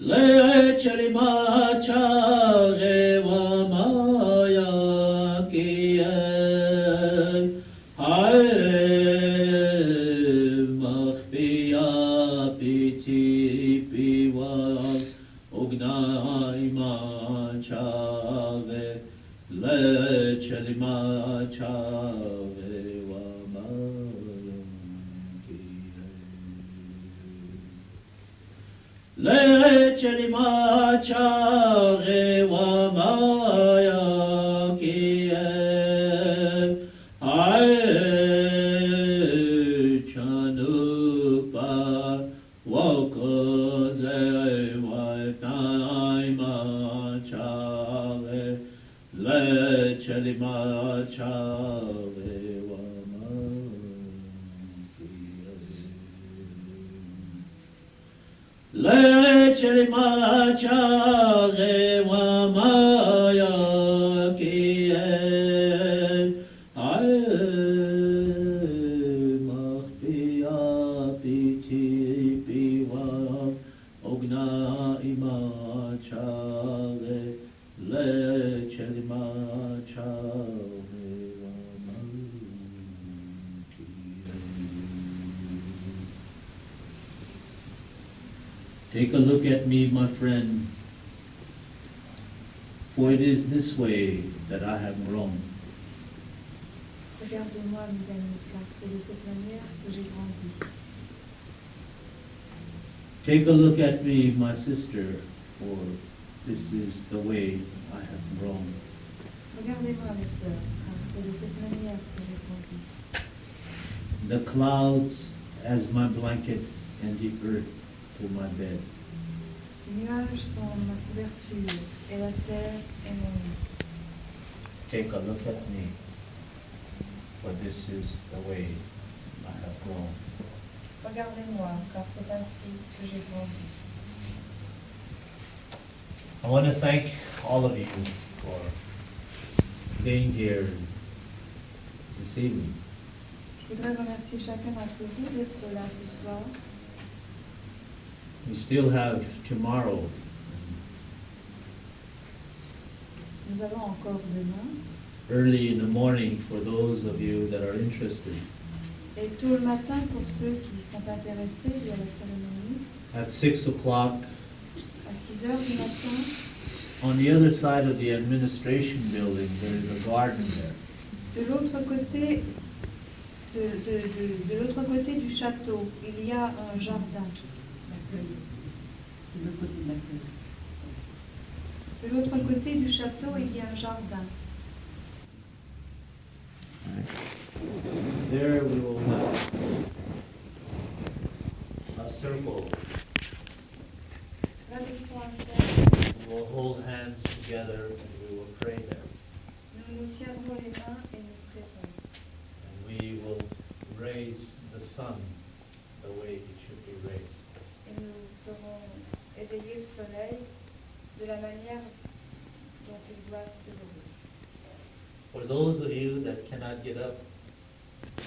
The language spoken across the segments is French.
Le chalima chare wa maya ki hai makhfiya piti piwa ugnai ma chave le chalima chare wa maya ki le chalima chare wa maya ki ai chanupa wakoze wa taima chare le chalima chare wa le chalima chare wa maya ki ai makhfiya piti piwa ogna ima chare le chalima chare wa maya ki. Take a look at me, my friend, for it is this way that I have grown. Regardez-moi, mes amis, car c'est de cette manière que j'ai grandi. Take a look at me, my sister, for this is the way I have grown. Regardez-moi, mes sœurs, car c'est de cette manière que j'ai grandi. The clouds as my blanket and the earth to my bed. Les nuages sont ma couverture et la terre est mon lit. Take a look at me, for this is the way I have grown. Regardez-moi, car c'est ainsi que j'ai grandi. I want to thank all of you for being here this evening. Je voudrais remercier chacun d'entre vous d'être là ce soir. We still have tomorrow. Nous avons encore demain. Early in the morning for those of you that are interested. Et tôt le matin pour ceux qui sont intéressés à la cérémonie. At 6 o'clock. À 6 heures du matin. On the other side of the administration building, there is a garden there. De l'autre côté, de l'autre côté du château, il y a un jardin. De l'autre côté du château, il y a un jardin. There we will have a circle. Là, nous ferons un cercle. We will hold hands together and we will pray there. Nous nous tiendrons les mains et nous prierons. And we will raise the sun the way it should be raised. Et nous ferons éveiller le soleil de la manière dont il doit se lever. For those of you that cannot get up,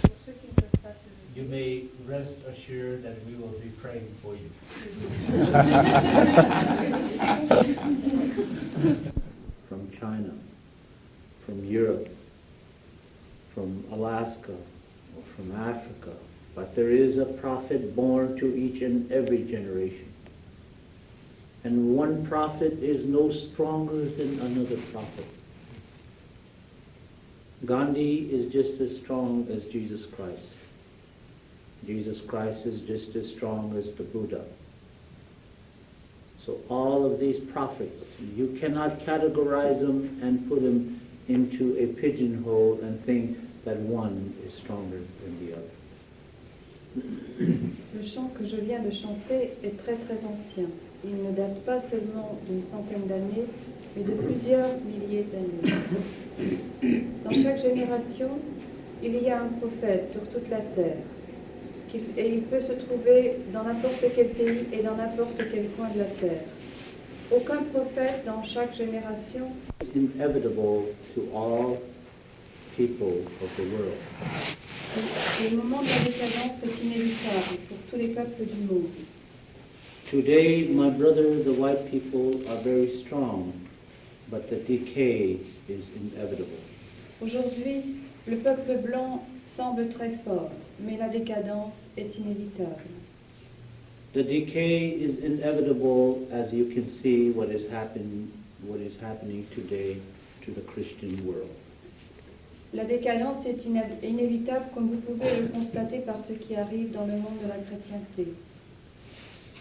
Pour ceux qui ne peuvent pas se lever, you may rest assured that we will be praying for you. From China, from Europe, from Alaska, or from Africa, but there is a prophet born to each and every generation. And one prophet is no stronger than another prophet. Gandhi is just as strong as Jesus Christ. Jesus Christ is just as strong as the Buddha. So all of these prophets, you cannot categorize them and put them into a pigeonhole and think that one is stronger than the other. Le chant que je viens de chanter est très très ancien. Il ne date pas seulement d'une centaine d'années, mais de plusieurs milliers d'années. Dans chaque génération, il y a un prophète sur toute la terre. Et il peut se trouver dans n'importe quel pays et dans n'importe quel coin de la terre. Aucun prophète dans chaque génération. It's inevitable to all people of the world. Le moment de la décadence est inévitable pour tous les peuples du monde. Today, my brother, the white people are very strong, but the decay is inevitable. Aujourd'hui, le peuple blanc semble très fort, mais la décadence est inévitable. The decay is inevitable, as you can see what is happening today to the Christian world. La décadence est inévitable, comme vous pouvez le constater par ce qui arrive dans le monde de la chrétienté.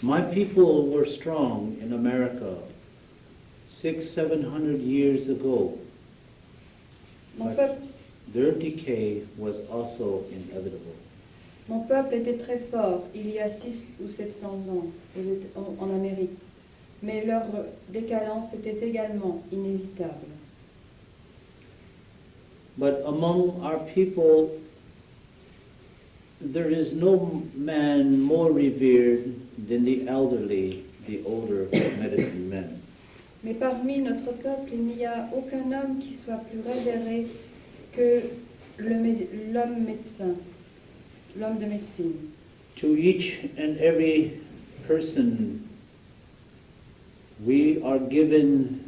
My people were strong in America 600-700 years ago, Mon but peuple, their decay was also inevitable. mon peuple était très fort il y a 600 ou 700 ans en Amérique, mais leur décadence était également inévitable. But among our people, there is no man more revered than the elderly, the older medicine men. Mais parmi notre peuple, il n'y a aucun homme qui soit plus révéré que l'homme médecin, l'homme de médecine. To each and every person, we are given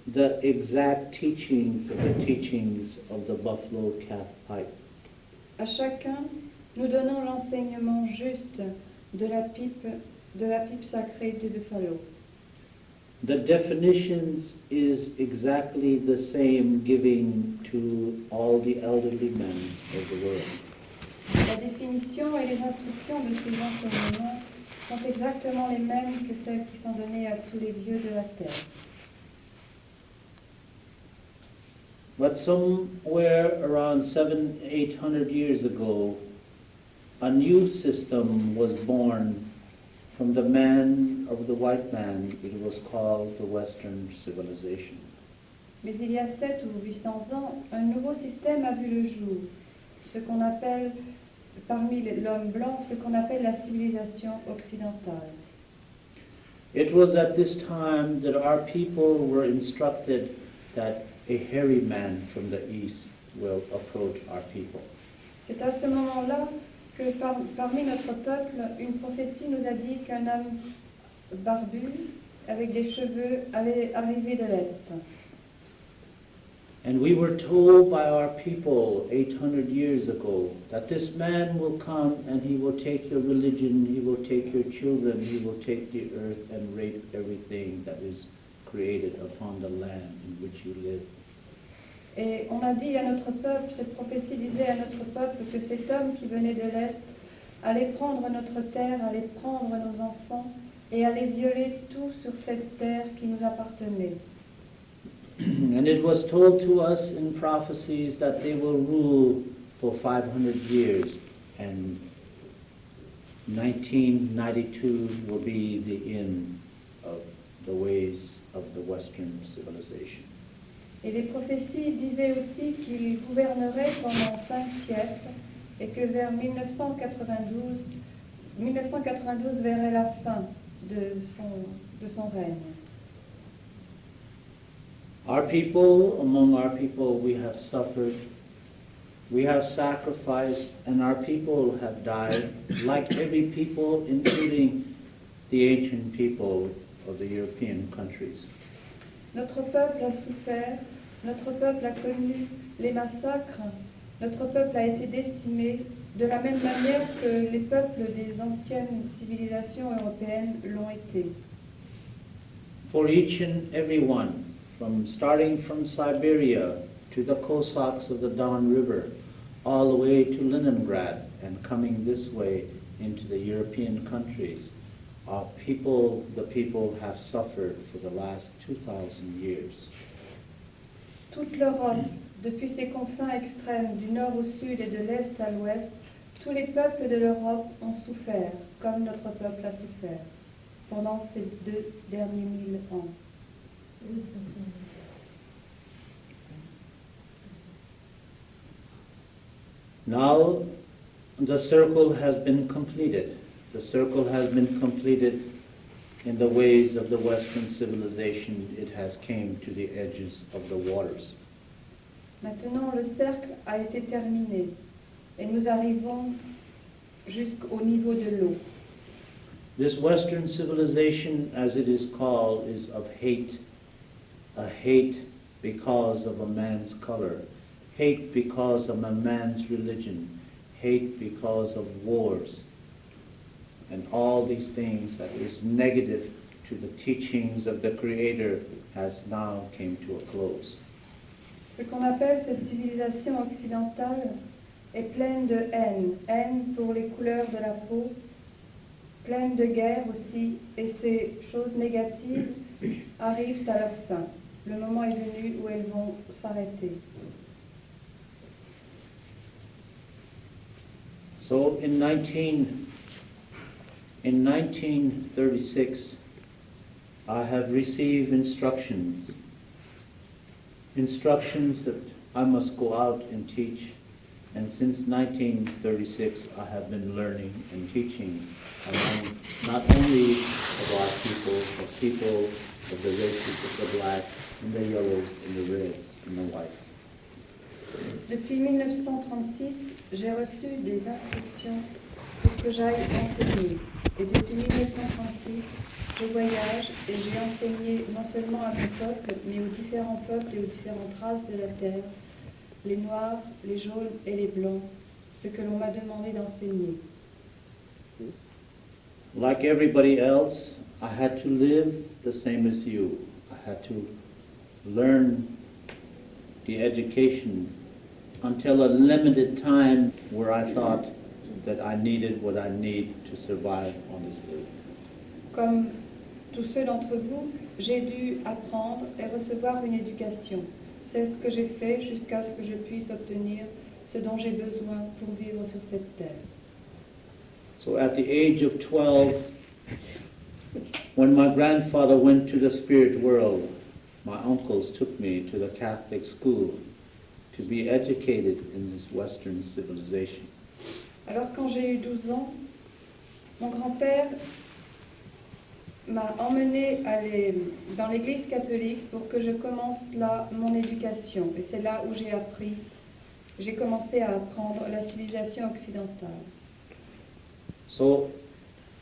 the exact teachings of the buffalo calf pipe. À chacun, nous donnons l'enseignement juste de la pipe sacrée du buffalo. The definitions is exactly the same giving to all the elderly men of the world. La définition et les instructions de ces enseignements sont exactement les mêmes que celles qui sont données à tous les vieux de la terre. But somewhere around 700-800 years ago, a new system was born from the man of the white man. It was called the Western civilization. Mais il y a 700 ou 800 ans, un nouveau système a vu le jour, ce qu'on appelle, parmi l'homme blanc, ce qu'on appelle la civilisation occidentale. It was at this time that our people were instructed that a hairy man from the east will approach our people. C'est à ce moment-là que parmi notre peuple, une prophétie nous a dit qu'un homme barbu, avec des cheveux, allait arriver de l'Est. And we were told by our people 800 years ago that this man will come and he will take your religion, he will take your children, he will take the earth and rape everything that is created upon the land in which you live. Et on a dit à notre peuple, cette prophétie disait à notre peuple que cet homme qui venait de l'Est allait prendre notre terre, allait prendre nos enfants et allait violer tout sur cette terre qui nous appartenait. And it was told to us in prophecies that they will rule for 500 years, and 1992 will be the end of the ways of the Western civilization. Et les prophéties disaient aussi qu'il gouvernerait pendant 5 siècles et que vers 1992 verrait la fin de son règne. Among our people, we have suffered, we have sacrificed, and our people have died, like every people, including the ancient people of the European countries. Notre peuple a souffert, notre peuple a connu les massacres, notre peuple a été décimé de la même manière que les peuples des anciennes civilisations européennes l'ont été. For each and every one, starting from Siberia to the Cossacks of the Don River, all the way to Leningrad and coming this way into the European countries, the people have suffered for the last 2,000 years. Toute l'Europe, depuis ses confins extrêmes du nord au sud et de l'est à l'ouest, tous les peuples de l'Europe ont souffert, comme notre peuple a souffert, pendant ces 2 derniers 1000 ans. Now the circle has been completed. The circle has been completed in the ways of the Western civilization. It has came to the edges of the waters. Maintenant, le cercle a été terminé et nous arrivons jusqu'au niveau de l'eau. This Western civilization, as it is called, is of hate. A hate because of a man's color, hate because of a man's religion, hate because of wars, and all these things that is negative to the teachings of the Creator has now came to a close. Ce qu'on appelle cette civilisation occidentale est pleine de haine, haine pour les couleurs de la peau, pleine de guerre aussi, et ces choses négatives arrivent à leur fin. Le moment est venu où elles vont s'arrêter. So in 1936, I have received instructions that I must go out and teach. And since 1936, I have been learning and teaching among not only of our people, but people of the races of the black, and the yellows, and the reds, and the whites. Depuis 1936, j'ai reçu des instructions pour que j'aille enseigner. Et depuis 1936, je voyage et j'ai enseigné non seulement à mon peuple, mais aux différents peuples et aux différentes races de la terre, les noirs, les jaunes et les blancs, ce que l'on m'a demandé d'enseigner. Like everybody else, I had to live the same as you. I had to learn the education until a limited time where I thought that I needed what I need to survive on this earth. Comme tous ceux d'entre vous, j'ai dû apprendre et recevoir une éducation. C'est ce que j'ai fait jusqu'à ce que je puisse obtenir ce dont j'ai besoin pour vivre sur cette terre. So at the age of 12, when my grandfather went to the spirit world, my uncles took me to the Catholic school to be educated in this Western civilization. Alors quand j'ai eu 12 ans, mon grand-père m'a emmené dans l'église catholique pour que je commence là mon éducation. Et c'est là où j'ai commencé à apprendre la civilisation occidentale. So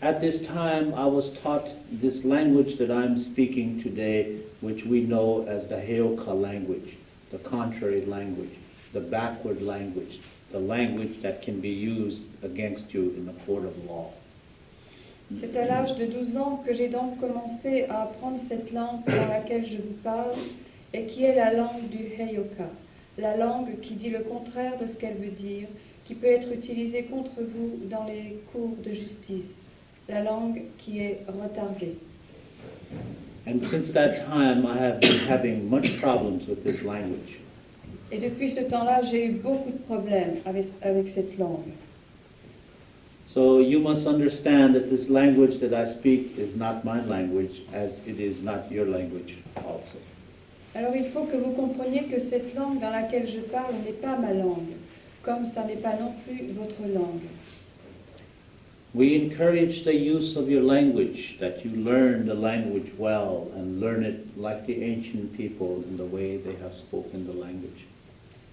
at this time I was taught this language that I'm speaking today, which we know as the Heoka language, the contrary language, the backward language, the language that can be used against you in the court of law. C'est à l'âge de 12 ans que j'ai donc commencé à apprendre cette langue dans laquelle je vous parle et qui est la langue du Heyoka, la langue qui dit le contraire de ce qu'elle veut dire, qui peut être utilisée contre vous dans les cours de justice, la langue qui est retardée. And since that time I have been having much problems with this language. Et depuis ce temps-là, j'ai eu beaucoup de problèmes avec cette langue. So you must understand that this language that I speak is not my language, as it is not your language also. Alors il faut que vous compreniez que cette langue dans laquelle je parle n'est pas ma langue, comme ça n'est pas non plus votre langue. We encourage the use of your language, that you learn the language well and learn it like the ancient people in the way they have spoken the language.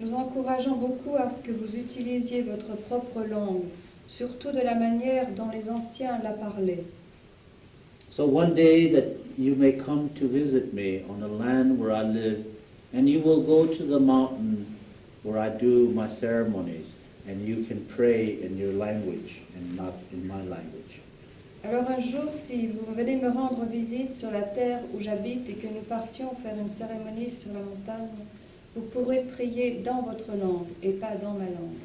Nous encourageons beaucoup à ce que vous utilisiez votre propre langue, surtout de la manière dont les anciens la parlaient. So one day that you may come to visit me on the land where I live, and you will go to the mountain where I do my ceremonies, and you can pray in your language and not in my language. Alors un jour, si vous venez me rendre visite sur la terre où j'habite et que nous partions faire une cérémonie sur la montagne, vous pourrez prier dans votre langue et pas dans ma langue.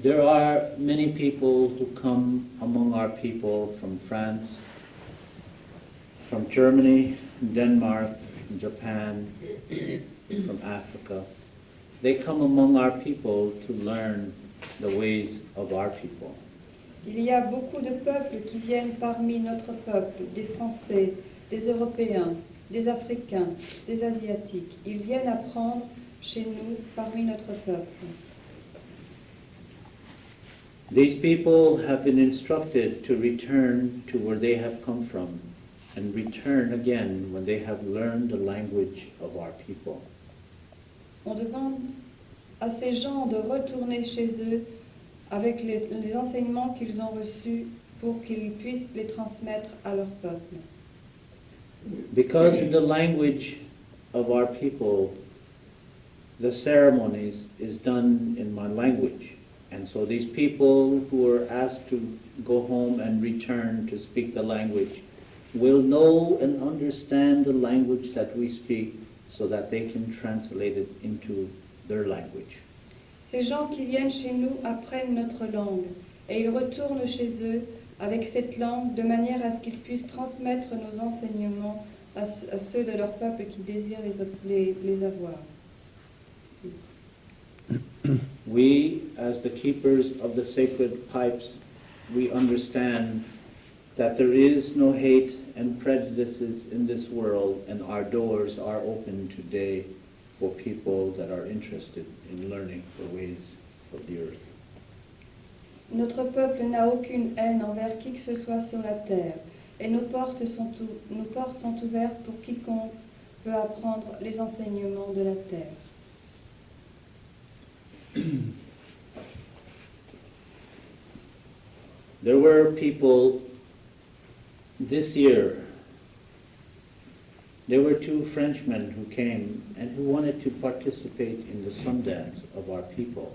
There are many people who come among our people from France, from Germany, from Denmark, from Japan, from Africa. They come among our people to learn the ways of our people. Il y a beaucoup de peuples qui viennent parmi notre peuple, des Français, des Européens, des Africains, des Asiatiques. Ils viennent apprendre chez nous, parmi notre peuple. These people have been instructed to return to where they have come from and return again when they have learned the language of our people. On demande à ces gens de retourner chez eux avec les enseignements qu'ils ont reçus pour qu'ils puissent les transmettre à leur peuple. Because in the language of our people, the ceremonies is done in my language. And so these people who are asked to go home and return to speak the language will know and understand the language that we speak so that they can translate it into their language. Ces gens qui viennent chez nous apprennent notre langue et ils retournent chez eux avec cette langue de manière à ce qu'ils puissent transmettre nos enseignements à ceux de leur peuple qui désirent les avoir. We, as the keepers of the sacred pipes, we understand that there is no hate and prejudices in this world, and our doors are open today for people that are interested in learning the ways of the earth. Notre peuple n'a aucune haine envers qui que ce soit sur la terre, et nos portes sont ouvertes pour quiconque veut apprendre les enseignements de la terre. There were people this year, there were two Frenchmen who came and who wanted to participate in the Sundance of our people.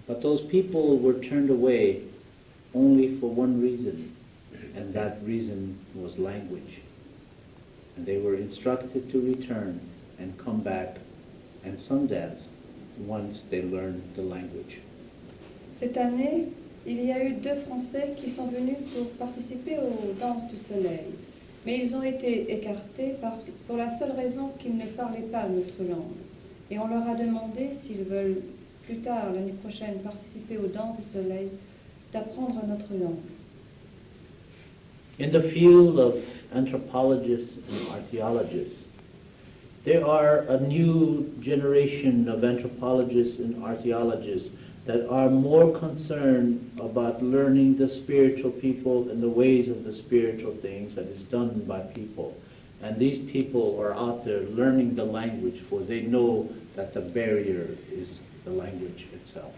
But those people were turned away only for one reason, and that reason was language. And they were instructed to return and come back and Sundance once they learned the language. Cette année, il y a eu deux Français qui sont venus pour participer aux danses du soleil. Mais ils ont été écartés pour la seule raison qu'ils ne parlaient pas notre langue. Et on leur a demandé s'ils veulent plus tard, l'année prochaine, participer aux danses du soleil, d'apprendre notre langue. In the field of anthropologists and archaeologists, there are a new generation of anthropologists and archaeologists that are more concerned about learning the spiritual people and the ways of the spiritual things that is done by people. And these people are out there learning the language, for they know that the barrier is the language itself.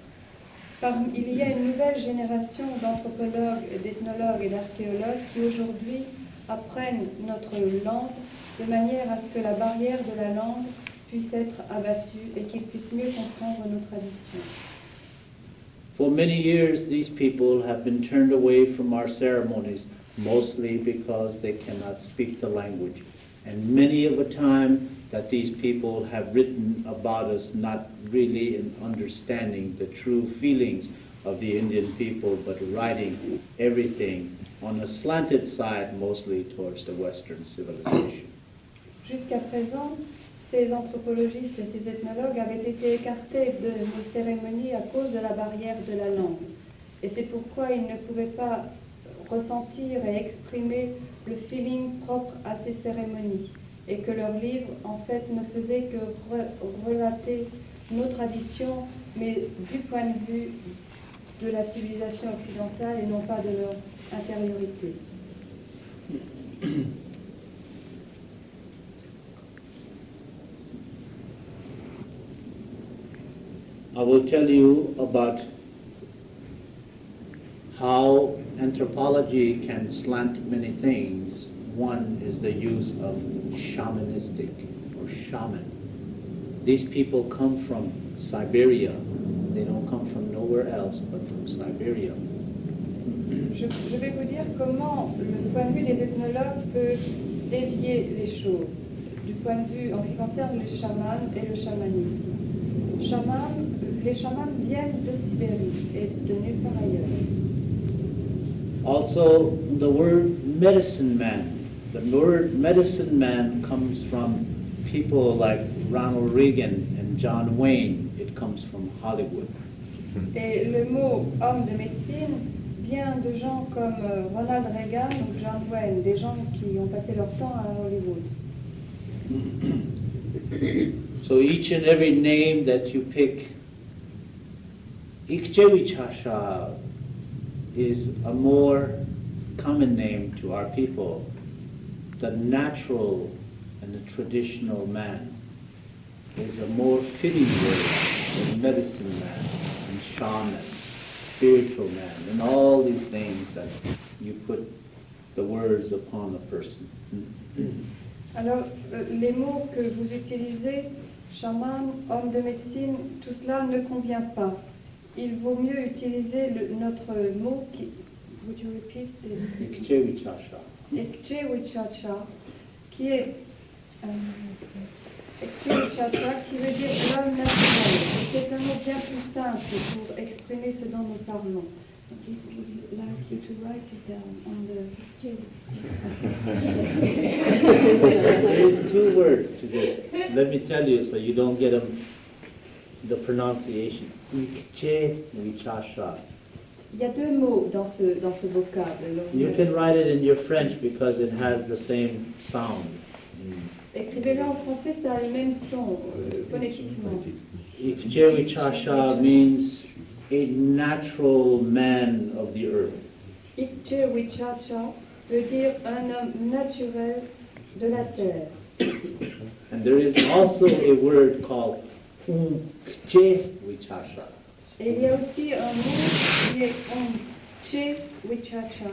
Il y a une nouvelle génération d'anthropologues, d'ethnologues et d'archéologues qui aujourd'hui apprennent notre langue de manière à ce que la barrière de la langue puisse être abattue et qu'ils puissent mieux comprendre nos traditions. For many years, these people have been turned away from our ceremonies, mostly because they cannot speak the language. And many of the time that these people have written about us, not really in understanding the true feelings of the Indian people, but writing everything on a slanted side, mostly towards the Western civilization. Jusqu'à présent, ces anthropologistes et ces ethnologues avaient été écartés de nos cérémonies à cause de la barrière de la langue. Et c'est pourquoi ils ne pouvaient pas ressentir et exprimer le feeling propre à ces cérémonies. Et que leurs livres, en fait, ne faisaient que relater nos traditions, mais du point de vue de la civilisation occidentale et non pas de leur intériorité. I will tell you about how anthropology can slant many things. One is the use of shamanistic or shaman. These people come from Siberia. They don't come from nowhere else but from Siberia. Je vais vous dire comment le point de vue des ethnologues peut dévier les choses du point de vue en ce qui concerne les chamans et le chamanisme. Les chamans viennent de Sibérie et de nulle part ailleurs. Also, the word medicine man. The word medicine man comes from people like Ronald Reagan and John Wayne. It comes from Hollywood. Et le mot homme de médecine vient de gens comme Ronald Reagan ou John Wayne, des gens qui ont passé leur temps à Hollywood. So each and every name that you pick, Ikchewichasha is a more common name to our people. The natural and the traditional man is a more fitting word than medicine man and shaman spiritual man, and all these things that you put the words upon a person. Alors, les mots que vous utilisez, chaman, homme de médecine, tout cela ne convient pas. Il vaut mieux utiliser notre mot qui... Would you repeat? Ikchewichasha. Ikchewichacha, qui est... Ikchewichacha, qui veut dire l'homme naturel. C'est un mot bien plus simple pour exprimer ce dont nous parlons. Please, would like you to write it down on the There is two words to this. Let me tell you so you don't get the pronunciation. Ikchewichasha. Il y a deux mots dans ce vocable. You can write it in your French because it has the same sound. Écrivez-le en français, ça a le même son, phonétiquement. Ikchewichasha means a natural man of the earth. Ikchewichacha veut dire un homme naturel de la terre. And there is also a word called Ikchewichasha. Et il y a aussi un mot qui est Ikchewichacha.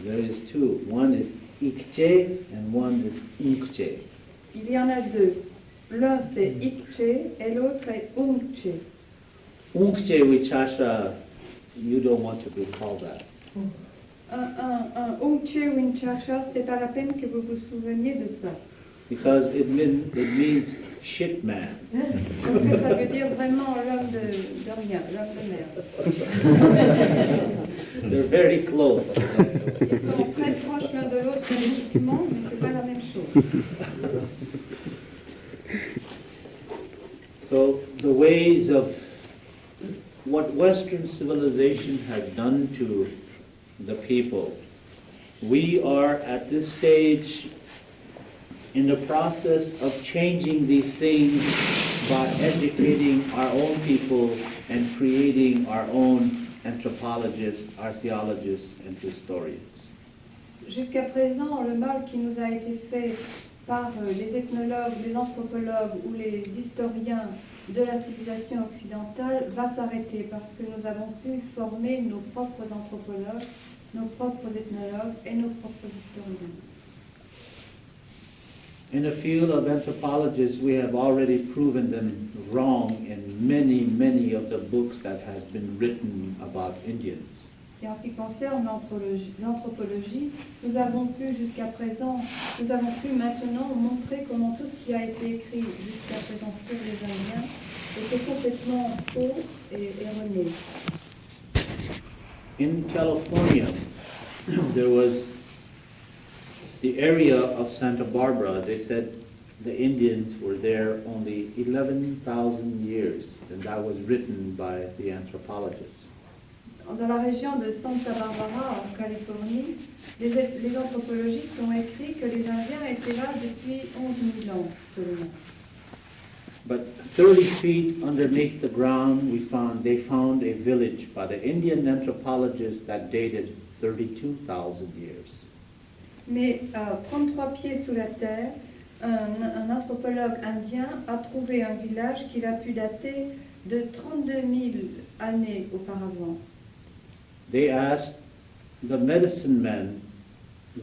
There is two. One is Ikche and one is Unkche. Il y en a deux. L'un c'est Ikche et l'autre est Unkche. Unkchewichasha, you don't want to be called that. Un Unkchewichacha, c'est pas la peine que vous vous souveniez de ça. Because it means shit man. Parce que ça veut dire vraiment l'homme de rien, l'homme de merde. They're very close. Ils sont très proches l'un de l'autre phonétiquement, mais c'est pas la même chose. So the ways of what Western civilization has done to the people, we are at this stage in the process of changing these things by educating our own people and creating our own anthropologists, archaeologists, and historians. Jusqu'à présent, le mal qui nous a été fait par les ethnologues, les anthropologues ou les historiens de la civilisation occidentale va s'arrêter parce que nous avons pu former nos propres anthropologues, nos propres ethnologues et nos propres historiens. In the field of anthropologists, we have already proven them wrong in many, many of the books that has been written about Indians. Et en ce qui concerne l'anthropologie, nous avons pu maintenant montrer comment tout ce qui a été écrit jusqu'à présent sur les Indiens était complètement faux et erroné. In California, there was the area of Santa Barbara. They said the Indians were there only 11,000 years, and that was written by the anthropologists. Dans la région de Santa Barbara, en Californie, les anthropologistes ont écrit que les Indiens étaient là depuis 11 000 ans seulement. But 30 feet underneath the ground, they found a village by the Indian anthropologists that dated 32,000 years. Mais à 33 pieds sous la terre, un anthropologue indien a trouvé un village qu'il a pu dater de 32 000 années auparavant. They asked the medicine men,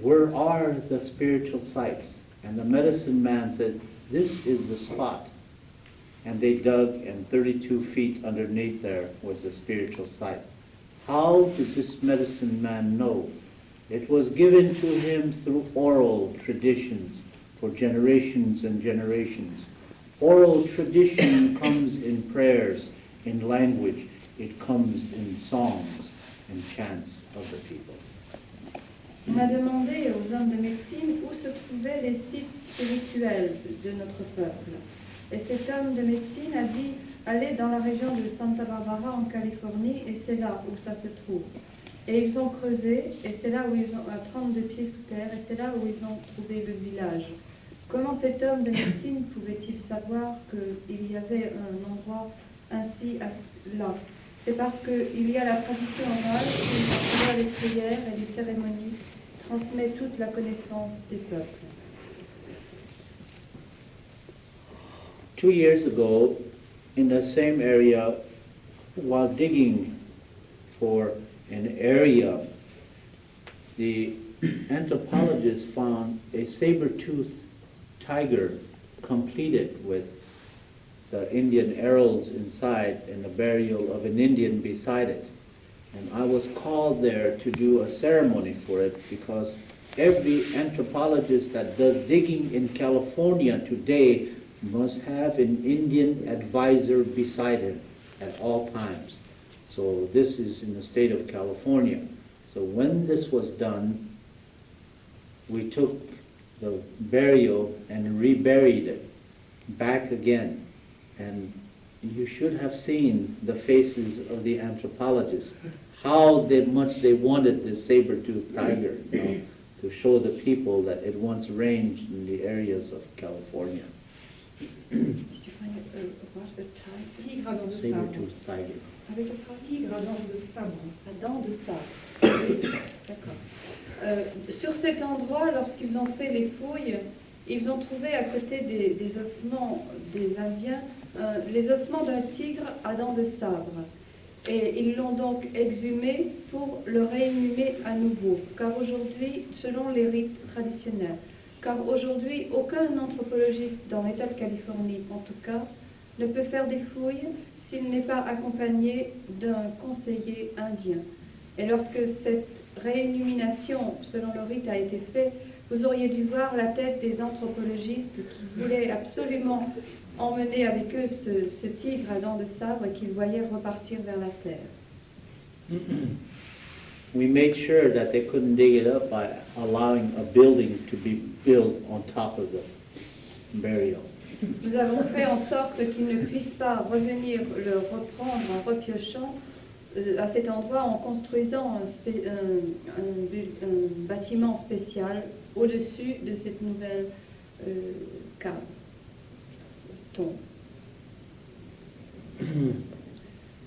where are the spiritual sites? And the medicine man said, this is the spot. And they dug, and 32 feet underneath there was the spiritual site. How did this medicine man know? It was given to him through oral traditions for generations and generations. Oral tradition comes in prayers, in language. It comes in songs and chants of the people. On a demandé aux hommes de médecine où se trouvaient les sites spirituels de notre peuple. Et cet homme de médecine a dit aller dans la région de Santa Barbara en Californie, et c'est là où ça se trouve. Et ils ont creusé, et c'est là où ils ont, à 32 pieds sous terre, et c'est là où ils ont trouvé le village. Comment cet homme de médecine pouvait-il savoir qu'il y avait un endroit ainsi là? C'est parce qu'il y a la tradition orale qui, à travers les prières et les cérémonies, transmet toute la connaissance des peuples. 2 years ago, in the same area, while digging for an area. The anthropologists found a saber-toothed tiger completed with the Indian arrows inside and the burial of an Indian beside it. And I was called there to do a ceremony for it because every anthropologist that does digging in California today must have an Indian advisor beside him at all times. So this is in the state of California. So when this was done, we took the burial and reburied it back again. And you should have seen the faces of the anthropologists, how much they wanted this saber-toothed tiger, to show the people that it once ranged in the areas of California. Saber-toothed tiger. Avec le tigre à dents de sabre. À dents de sabre. Oui, d'accord. Sur cet endroit, lorsqu'ils ont fait les fouilles, ils ont trouvé à côté des ossements des Indiens les ossements d'un tigre à dents de sabre. Et ils l'ont donc exhumé pour le réinhumer à nouveau. Car aujourd'hui, selon les rites traditionnels, car aujourd'hui, aucun anthropologiste dans l'État de Californie, en tout cas, ne peut faire des fouilles s'il n'est pas accompagné d'un conseiller indien. Et lorsque cette réinhumation, selon le rite, a été faite, vous auriez dû voir la tête des anthropologistes qui voulaient absolument emmener avec eux ce tigre à dents de sabre et qu'ils voyaient repartir vers la terre. We made sure that they couldn't dig it up by allowing a building to be built on top of the burial. Nous avons fait en sorte qu'ils ne puissent pas revenir le reprendre en repiochant à cet endroit en construisant un bâtiment spécial au-dessus de cette nouvelle cave, tombe.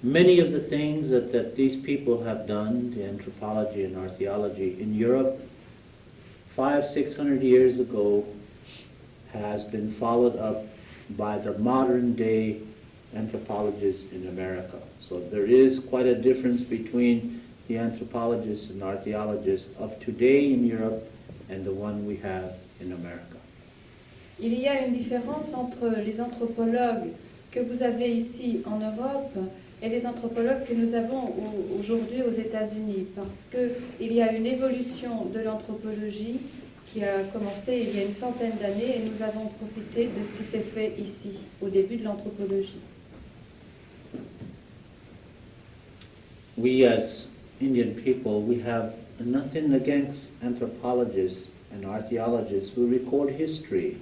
Many of the things that these people have done, the anthropology and archaeology in Europe, 500-600 years ago, has been followed up by the modern day anthropologists in America. So there is quite a difference between the anthropologists and archaeologists of today in Europe and the one we have in America. Il y a une différence entre les anthropologues que vous avez ici en Europe et les anthropologues que nous avons aujourd'hui aux États-Unis, parce qu'il y a une évolution de l'anthropologie qui a commencé il y a une centaine d'années et nous avons profité de ce qui s'est fait ici, au début de l'anthropologie. We as Indian people, we have nothing against anthropologists and archaeologists who record history.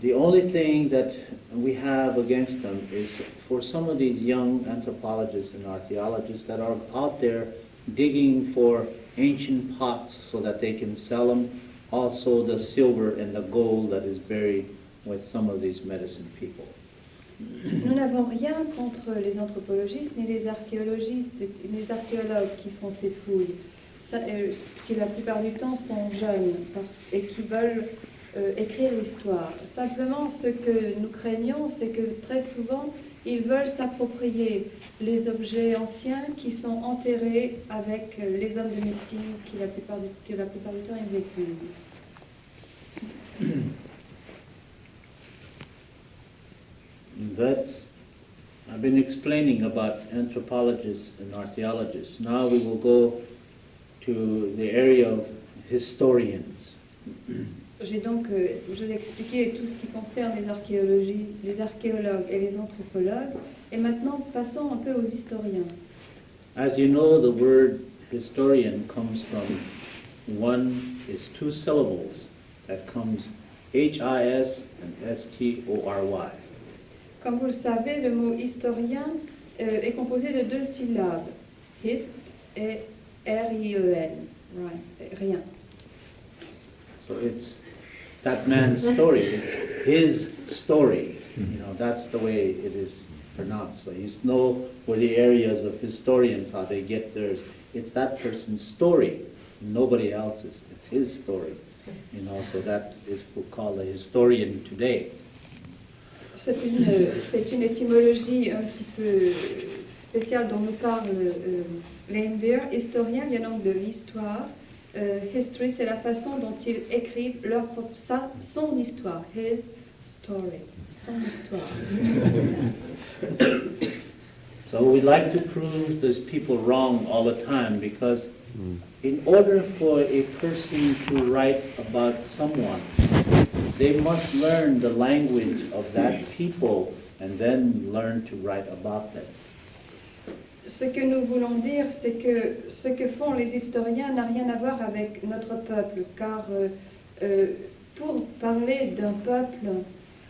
The only thing that we have against them is for some of these young anthropologists and archaeologists that are out there digging for ancient pots so that they can sell them, also the silver and the gold that is buried with some of these medicine people. Nous n'avons rien contre les anthropologistes ni les archéologistes, les archéologues qui font ces fouilles, qui la plupart du temps sont jeunes et qui veulent écrire l'histoire. Simplement, ce que nous craignons, c'est que très souvent, ils veulent s'approprier les objets anciens qui sont enterrés avec les hommes de médecine qui la plupart du temps ils étudient. I've been explaining about anthropologists and archaeologists. Now we will go to the area of historians. Je vais expliquer tout ce qui concerne les archéologues et les anthropologues. Et maintenant, passons un peu aux historiens. As you know, the word historian comes from two syllables. That comes H-I-S and S-T-O-R-Y. Comme vous le savez, le mot historien est composé de deux syllabes, hist et R-I-E-N, right, rien. So it's that man's story. It's his story. You know, that's the way it is pronounced. So you know where the areas of historians, how they get theirs. It's that person's story, nobody else's. It's his story. You know, so that is called a historian today. C'est une étymologie un petit peu spécial dont nous parle Lame Deer. Historien vient donc de l'histoire. History, c'est la façon dont ils écrivent son histoire. His story. Son histoire. So we like to prove these people wrong all the time because in order for a person to write about someone, they must learn the language of that people and then learn to write about them. Ce que nous voulons dire, c'est que ce que font les historiens n'a rien à voir avec notre peuple, car pour parler d'un peuple,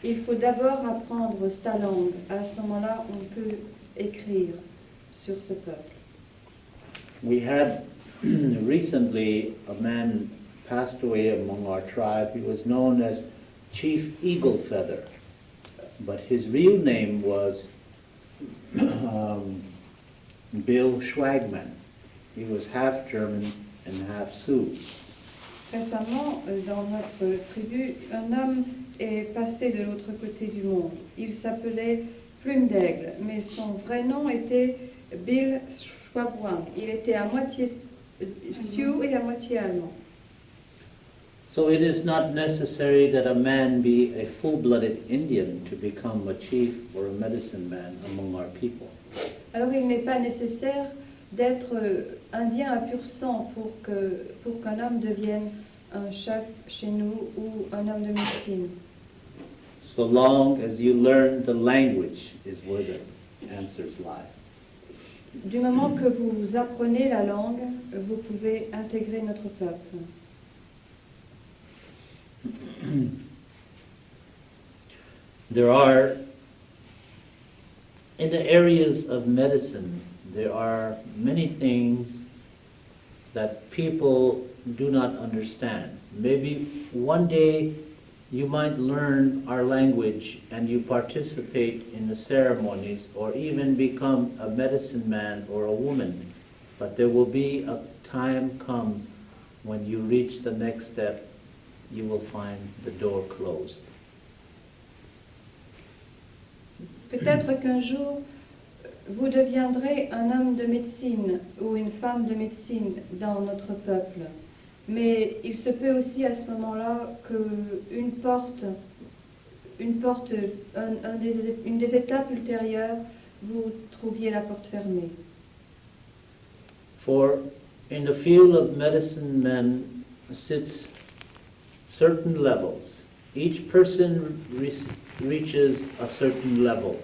il faut d'abord apprendre sa langue. À ce moment-là, on peut écrire sur ce peuple. We had recently a man passed away among our tribe. He was known as Chief Eagle Feather, but his real name was Bill Schwagman. He was half German and half Sioux. Récemment, dans notre tribu, un homme est passé de l'autre côté du monde. Il s'appelait Plume d'Aigle, mais son vrai nom était Bill Schwagman. Il était à moitié Sioux et à moitié allemand. So it is not necessary that a man be a full-blooded Indian to become a chief or a medicine man among our people. Alors il n'est pas nécessaire d'être indien à pur sang pour qu'un homme devienne un chef chez nous ou un homme de médecine. So long as you learn the language is where the answers lie. Du moment que vous apprenez la langue, vous pouvez intégrer notre peuple. There are, in the areas of medicine, there are many things that people do not understand. Maybe one day you might learn our language and you participate in the ceremonies or even become a medicine man or a woman. But there will be a time come when you reach the next step, you will find the door closed. Peut-être qu'un jour, vous deviendrez un homme de médecine ou une femme de médecine dans notre peuple. Mais il se peut aussi à ce moment-là qu'une des étapes ultérieures, vous trouviez la porte fermée. For in the field of medicine, men sits certain levels. Each person reaches a certain level.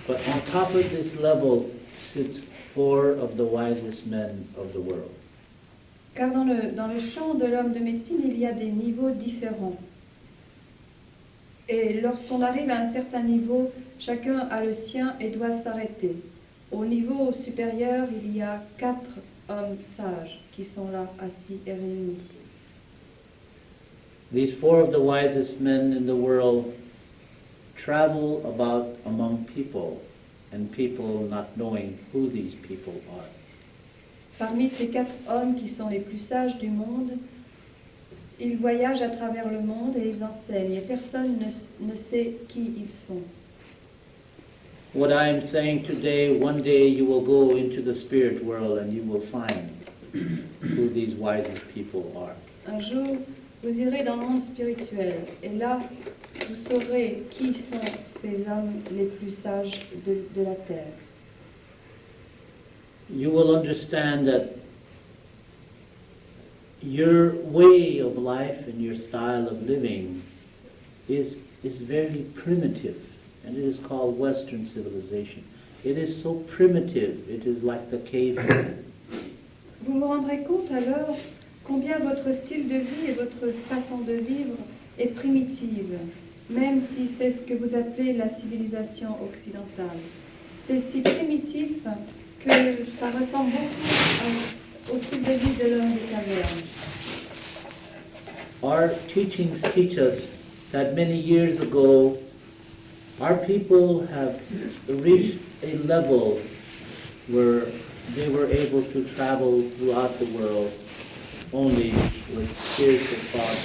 But on top of this level sits 4 of the wisest men of the world. Car dans le champ de l'homme de médecine, il y a des niveaux différents. Et lorsqu'on arrive à un certain niveau, chacun a le sien et doit s'arrêter. Au niveau supérieur, il y a 4 hommes sages qui sont là, assis et réunis. These 4 of the wisest men in the world travel about among people, and people not knowing who these people are. Parmi ces 4 hommes qui sont les plus sages du monde, ils voyagent à travers le monde et ils enseignent, et personne ne sait qui ils sont. What I am saying today, one day you will go into the spirit world and you will find who these wisest people are. Un jour, vous irez dans le monde spirituel, et là, vous saurez qui sont ces hommes les plus sages de la terre. You will understand that your way of life and your style of living is very primitive, and it is called Western civilization. It is so primitive, it is like the caveman. Vous vous rendrez compte alors combien votre style de vie et votre façon de vivre est primitive, même si c'est ce que vous appelez la civilisation occidentale. C'est si primitif que ça ressemble beaucoup au style de vie de l'homme des cavernes. Our teachings teach us that many years ago, our people have reached a level where they were able to travel throughout the world only with spiritual thought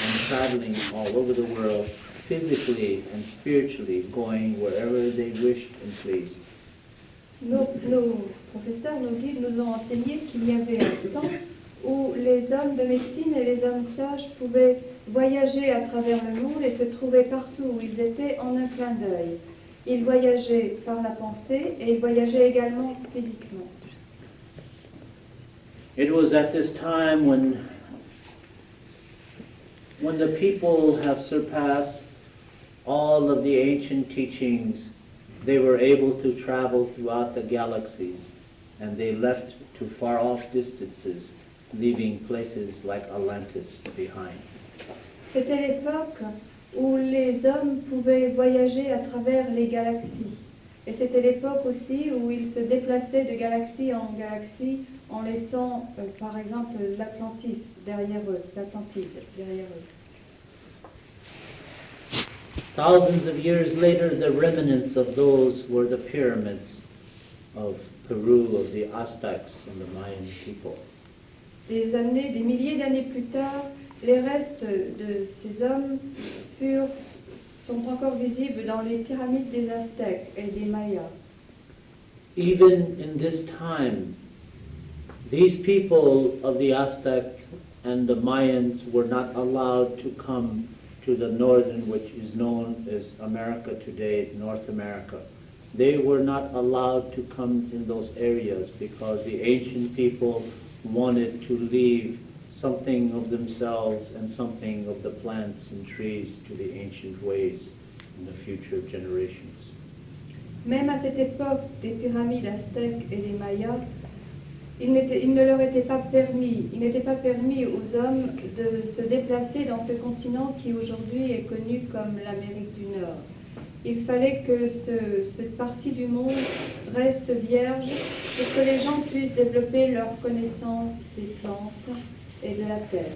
and traveling all over the world, physically and spiritually, going wherever they wished and pleased. Nos professeurs, nos guides nous ont enseigné qu'il y avait un temps où les hommes de médecine et les hommes sages pouvaient voyager à travers le monde et se trouver partout où ils étaient en un clin d'œil. Ils voyageaient par la pensée et ils voyageaient également physiquement. It was at this time when the people have surpassed all of the ancient teachings, they were able to travel throughout the galaxies, and they left to far-off distances, leaving places like Atlantis behind. C'était l'époque où les hommes pouvaient voyager à travers les galaxies. Et c'était l'époque aussi où ils se déplaçaient de galaxie en galaxie en laissant, par exemple, l'Atlantide derrière eux. Thousands of years later, the remnants of those were the pyramids of Peru, of the Aztecs and the Mayan people. Des milliers d'années plus tard, les restes de ces hommes sont encore visibles dans les pyramides des Aztèques et des Mayas. Even in this time, these people of the Aztec and the Mayans were not allowed to come to the northern, which is known as America today, North America. They were not allowed to come in those areas because the ancient people wanted to leave something of themselves and something of the plants and trees to the ancient ways in the future generations. Même à cette époque des pyramides aztèques et des Mayas, il n'était pas permis aux hommes de se déplacer dans ce continent qui aujourd'hui est connu comme l'Amérique du Nord. Il fallait que cette partie du monde reste vierge pour que les gens puissent développer leur connaissance des plantes et de la terre.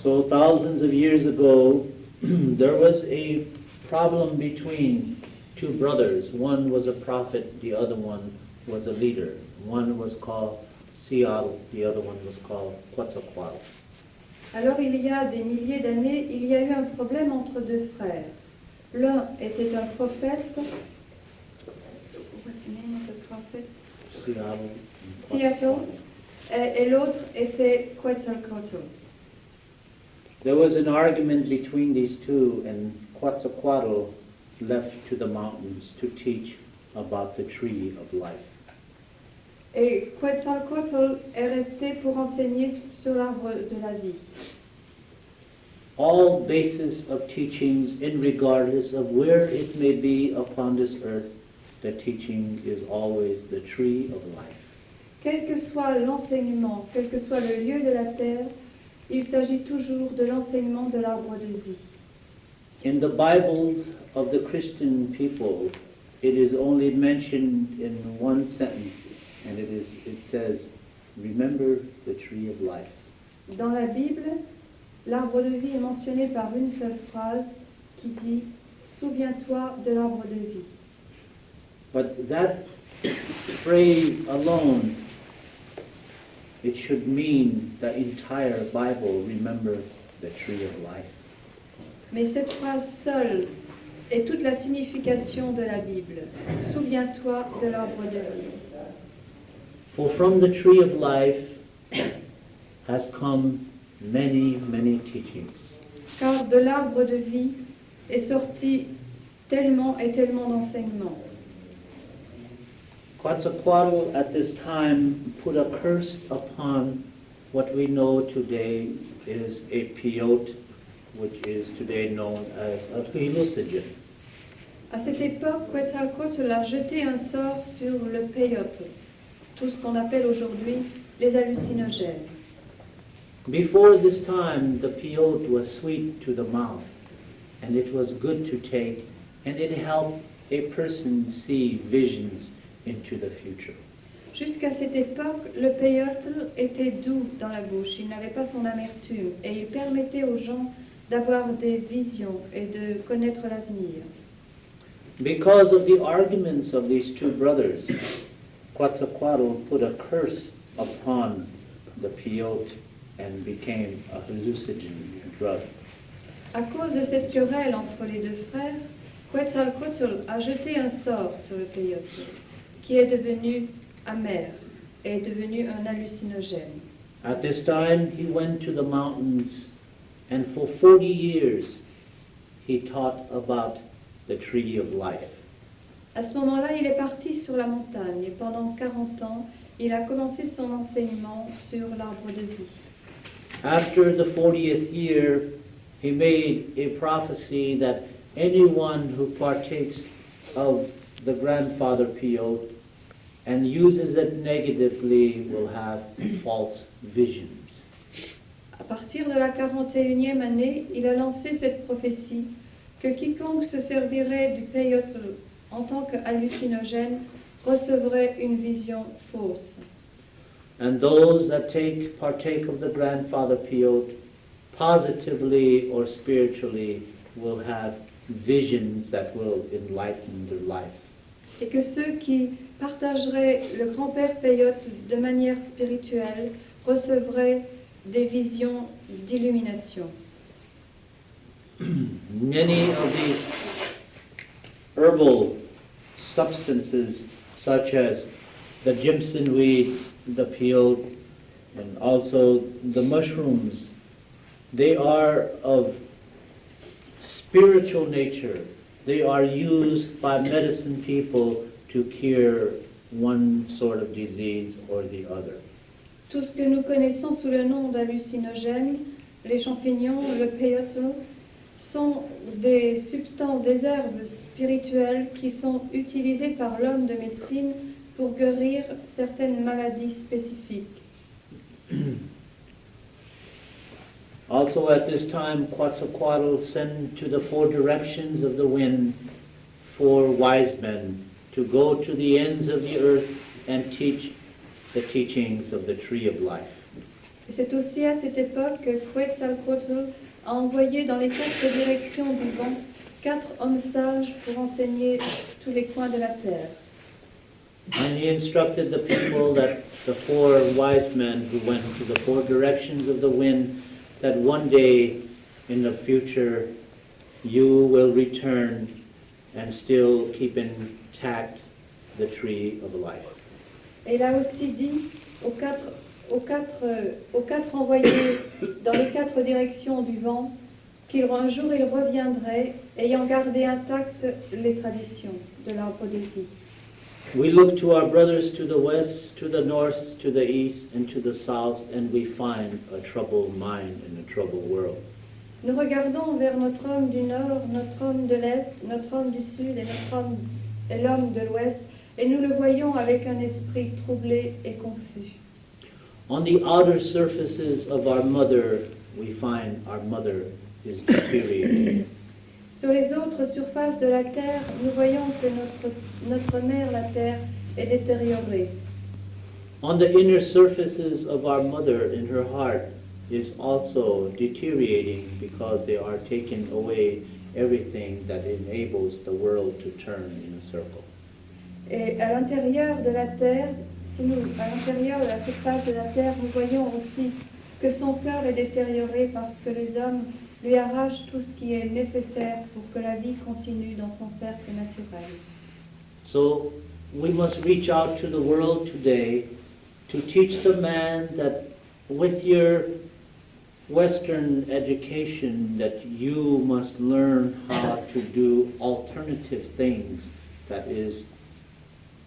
So thousands of years ago, there was a problem between two brothers. One was a prophet, the other one was a leader. One was called Seattle, the other one was called Quetzalcoatl. Alors il y a des milliers d'années, il y a eu un problème entre deux frères. L'un était un prophète. What's the name of the prophet? Seattle. Et l'autre était Quetzalcoatl. There was an argument between these two, and Quetzalcoatl left to the mountains to teach about the tree of life. Et Quetzalcoatl est resté pour enseigner sur l'arbre de la vie. All basis of teachings, regardless of where it may be upon this earth, the teaching is always the tree of life. Quel que soit l'enseignement, quel que soit le lieu de la terre, il s'agit toujours de l'enseignement de l'arbre de vie. In the Bible of the Christian people, it is only mentioned in one sentence, and it says, "Remember the tree of life." Dans la Bible, l'arbre de vie est mentionné par une seule phrase qui dit « Souviens-toi de l'arbre de vie ». But that phrase alone, it should mean the entire Bible, remember the tree of life. Mais cette phrase seule est toute la signification de la Bible. Souviens-toi de l'arbre de vie. For from the tree of life has come many, many teachings. Car de l'arbre de vie est sorti tellement et tellement d'enseignements. Quetzalcoatl at this time put a curse upon what we know today is a peyote, which is today known as a hallucinogen. À cette époque, Quetzalcoatl a jeté un sort sur le peyote, tout ce qu'on appelle aujourd'hui les hallucinogènes. Before this time, the peyote was sweet to the mouth, and it was good to take, and it helped a person see visions into the future. Jusqu'à cette époque, le peyote était doux dans la bouche, il n'avait pas son amertume, et il permettait aux gens d'avoir des visions et de connaître l'avenir. Because of the arguments of these two brothers, Quetzalcoatl put a curse upon the peyote and became a hallucinogen drug. À cause de cette querelle entre les deux frères, Quetzalcoatl a jeté un sort sur le peyote, qui est devenu amer et est devenu un hallucinogène. At this time, he went to the mountains, and for 40 years, he taught about the tree of life. À ce moment-là, il est parti sur la montagne et pendant 40 ans, il a commencé son enseignement sur l'arbre de vie. After the 40th year, he made a prophecy that anyone who partakes of the grandfather peyote and uses it negatively will have false visions. À partir de la 41e année, il a lancé cette prophétie que quiconque se servirait du peyote en tant qu'hallucinogène recevrait une vision fausse. And those that partake of the grandfather peyote, positively or spiritually, will have visions that will enlighten their life. Et que ceux qui partageraient le grand-père peyote de manière spirituelle recevraient des visions d'illumination. Many of these herbal substances, such as the Jimson weed, the peyote, and also the mushrooms, they are of spiritual nature. They are used by medicine people to cure one sort of disease or the other. Tout ce que nous connaissons sous le nom d'hallucinogènes, les champignons, le peyote, sont des substances, des herbes spirituelles qui sont utilisées par l'homme de médecine pour guérir certaines maladies spécifiques. Also at this time, Quetzalcoatl sent to the 4 directions of the wind 4 wise men to go to the ends of the earth and teach the teachings of the tree of life. Et c'est aussi à cette époque que Quetzalcoatl a envoyé dans les 4 directions du vent 4 hommes sages pour enseigner tous les coins de la terre. And he instructed the people that the 4 wise men who went to the 4 directions of the wind, that one day in the future you will return and still keep intact the tree of life. Et il a aussi dit aux quatre envoyés dans les 4 directions du vent qu'un jour ils reviendraient ayant gardé intactes les traditions de l'arbre de vie. We look to our brothers to the west, to the north, to the east, and to the south, and we find a troubled mind and a troubled world. Nous regardons vers notre homme du nord, notre homme de l'est, notre homme du sud et l'homme de l'ouest, et nous le voyons avec un esprit troublé et confus. On the outer surfaces of our mother, we find our mother is deteriorating. Sur les autres surfaces de la terre, nous voyons que notre mère, la terre, est détériorée. On the inner surfaces of our mother in her heart is also deteriorating because they are taking away everything that enables the world to turn in a circle. Et à l'intérieur de la terre, à l'intérieur de la surface de la terre, nous voyons aussi que son cœur est détérioré parce que les hommes lui arrachent tout ce qui est nécessaire pour que la vie continue dans son cercle naturel. So we must reach out to the world today to teach the man that with your Western education that you must learn how to do alternative things, that is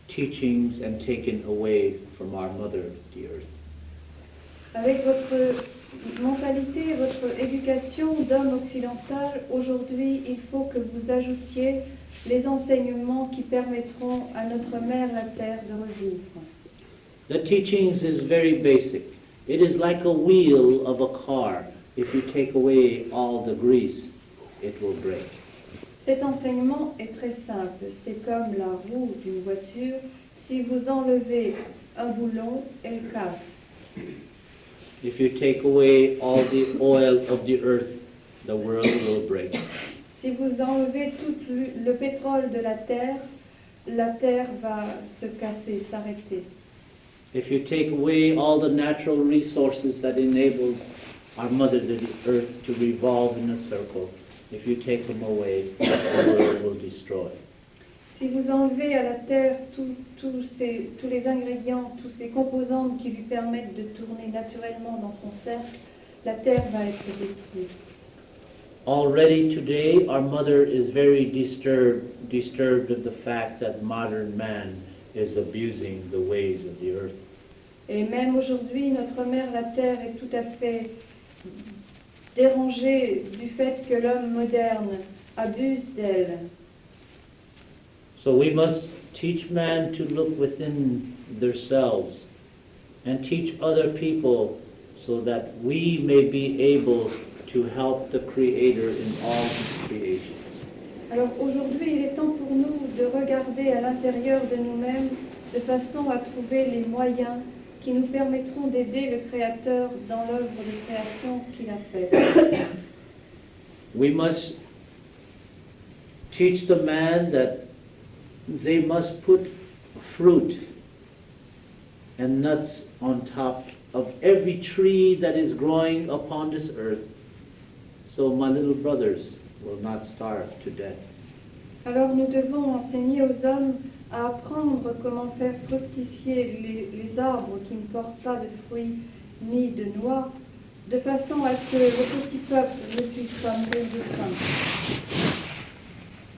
teachings and taken away from our mother, the earth. Avec votre mentalité, votre éducation d'homme occidental, aujourd'hui, il faut que vous ajoutiez les enseignements qui permettront à notre mère, la terre, de revivre. The teachings is very basic. It is like a wheel of a car. If you take away all the grease, it will break. Cet enseignement est très simple. C'est comme la roue d'une voiture. Si vous enlevez un boulon, elle casse. If you take away all the oil of the earth, the world will break. Si vous enlevez tout le pétrole de la terre va se casser, s'arrêter. If you take away all the natural resources that enables our mother, the earth, to revolve in a circle, If you take them away, the world will destroy. Si vous enlevez à la terre tous les ingrédients, tous ces composantes qui lui permettent de tourner naturellement dans son cercle, la terre va être détruite. Already today, our mother is very disturbed of the fact that modern man is abusing the ways of the earth. Et même aujourd'hui, notre mère, la terre, est tout à fait dérangée du fait que l'homme moderne abuse d'elle. So we must teach man to look within themselves and teach other people so that we may be able to help the Creator in all His creations. Alors aujourd'hui, il est temps pour nous de regarder à l'intérieur de nous-mêmes de façon à trouver les moyens qui nous permettront d'aider le Créateur dans l'œuvre de création qu'il a faite. We must teach the man that they must put fruit and nuts on top of every tree that is growing upon this earth, so my little brothers will not starve to death. Alors nous devons enseigner aux hommes à apprendre comment faire fructifier les arbres qui ne portent pas de fruits ni de noix, de façon à ce que le petit peuple ne puisse pas mourir de faim.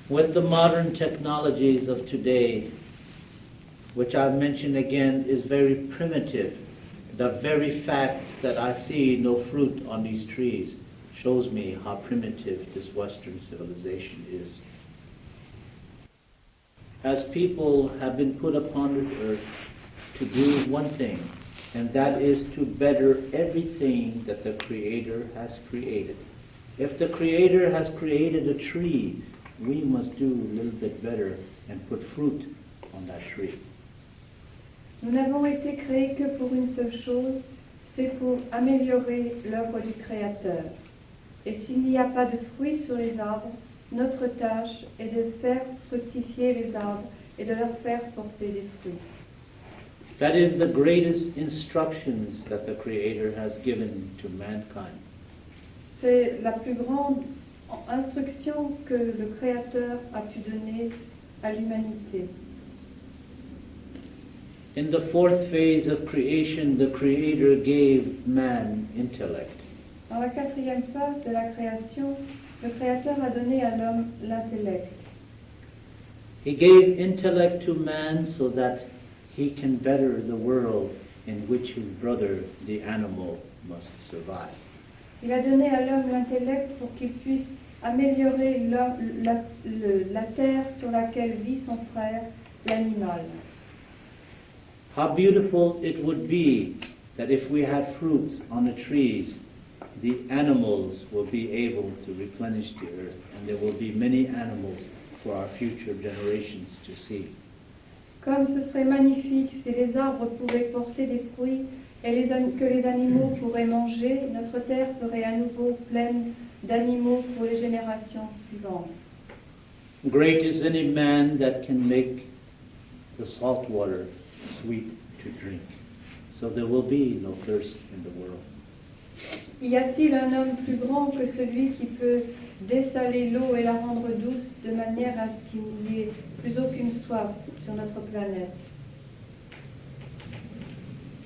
With the modern technologies of today, which I've mentioned again is very primitive, the very fact that I see no fruit on these trees shows me how primitive this Western civilization is. As people have been put upon this earth to do one thing, and that is to better everything that the Creator has created. If the Creator has created a tree, we must do a little bit better and put fruit on that tree. Nous n'avons été créés que pour une seule chose, c'est pour améliorer l'œuvre du Créateur. Et s'il n'y a pas de fruits sur les arbres, notre tâche est de faire fructifier les arbres et de leur faire porter des fruits. That is the greatest instructions that the Creator has given to mankind. C'est la plus grande instruction que le Créateur a pu donner à l'humanité. In the fourth phase of creation, the Creator gave man intellect. Dans la quatrième phase de la création, le Créateur a donné à l'homme l'intellect. He gave intellect to man so that he can better the world in which his brother, the animal, must survive. Il a donné à l'homme l'intellect pour qu'il puisse améliorer la terre sur laquelle vit son frère, l'animal. How beautiful it would be that if we had fruits on the trees, the animals will be able to replenish the earth, and there will be many animals for our future generations to see. Comme ce serait magnifique si les arbres pouvaient porter des fruits et que les animaux pourraient manger, notre terre serait à nouveau pleine d'animaux pour les générations suivantes. Great is any man that can make the salt water sweet to drink, so there will be no thirst in the world. Y a-t-il un homme plus grand que celui qui peut dessaler l'eau et la rendre douce de manière à ce qu'il n'y ait plus aucune soif sur notre planète?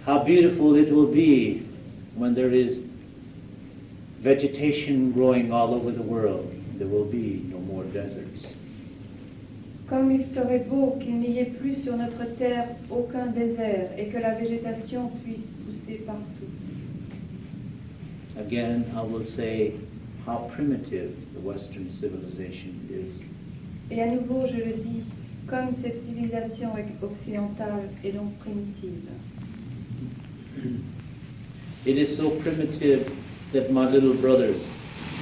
How beautiful it will be when there is vegetation growing all over the world. There will be no more deserts. Comme il serait beau qu'il n'y ait plus sur notre terre aucun désert et que la végétation puisse pousser partout. Again, I will say how primitive the Western civilization is. Et à nouveau, je le dis, comme cette civilisation occidentale est donc primitive. It is so primitive that my little brothers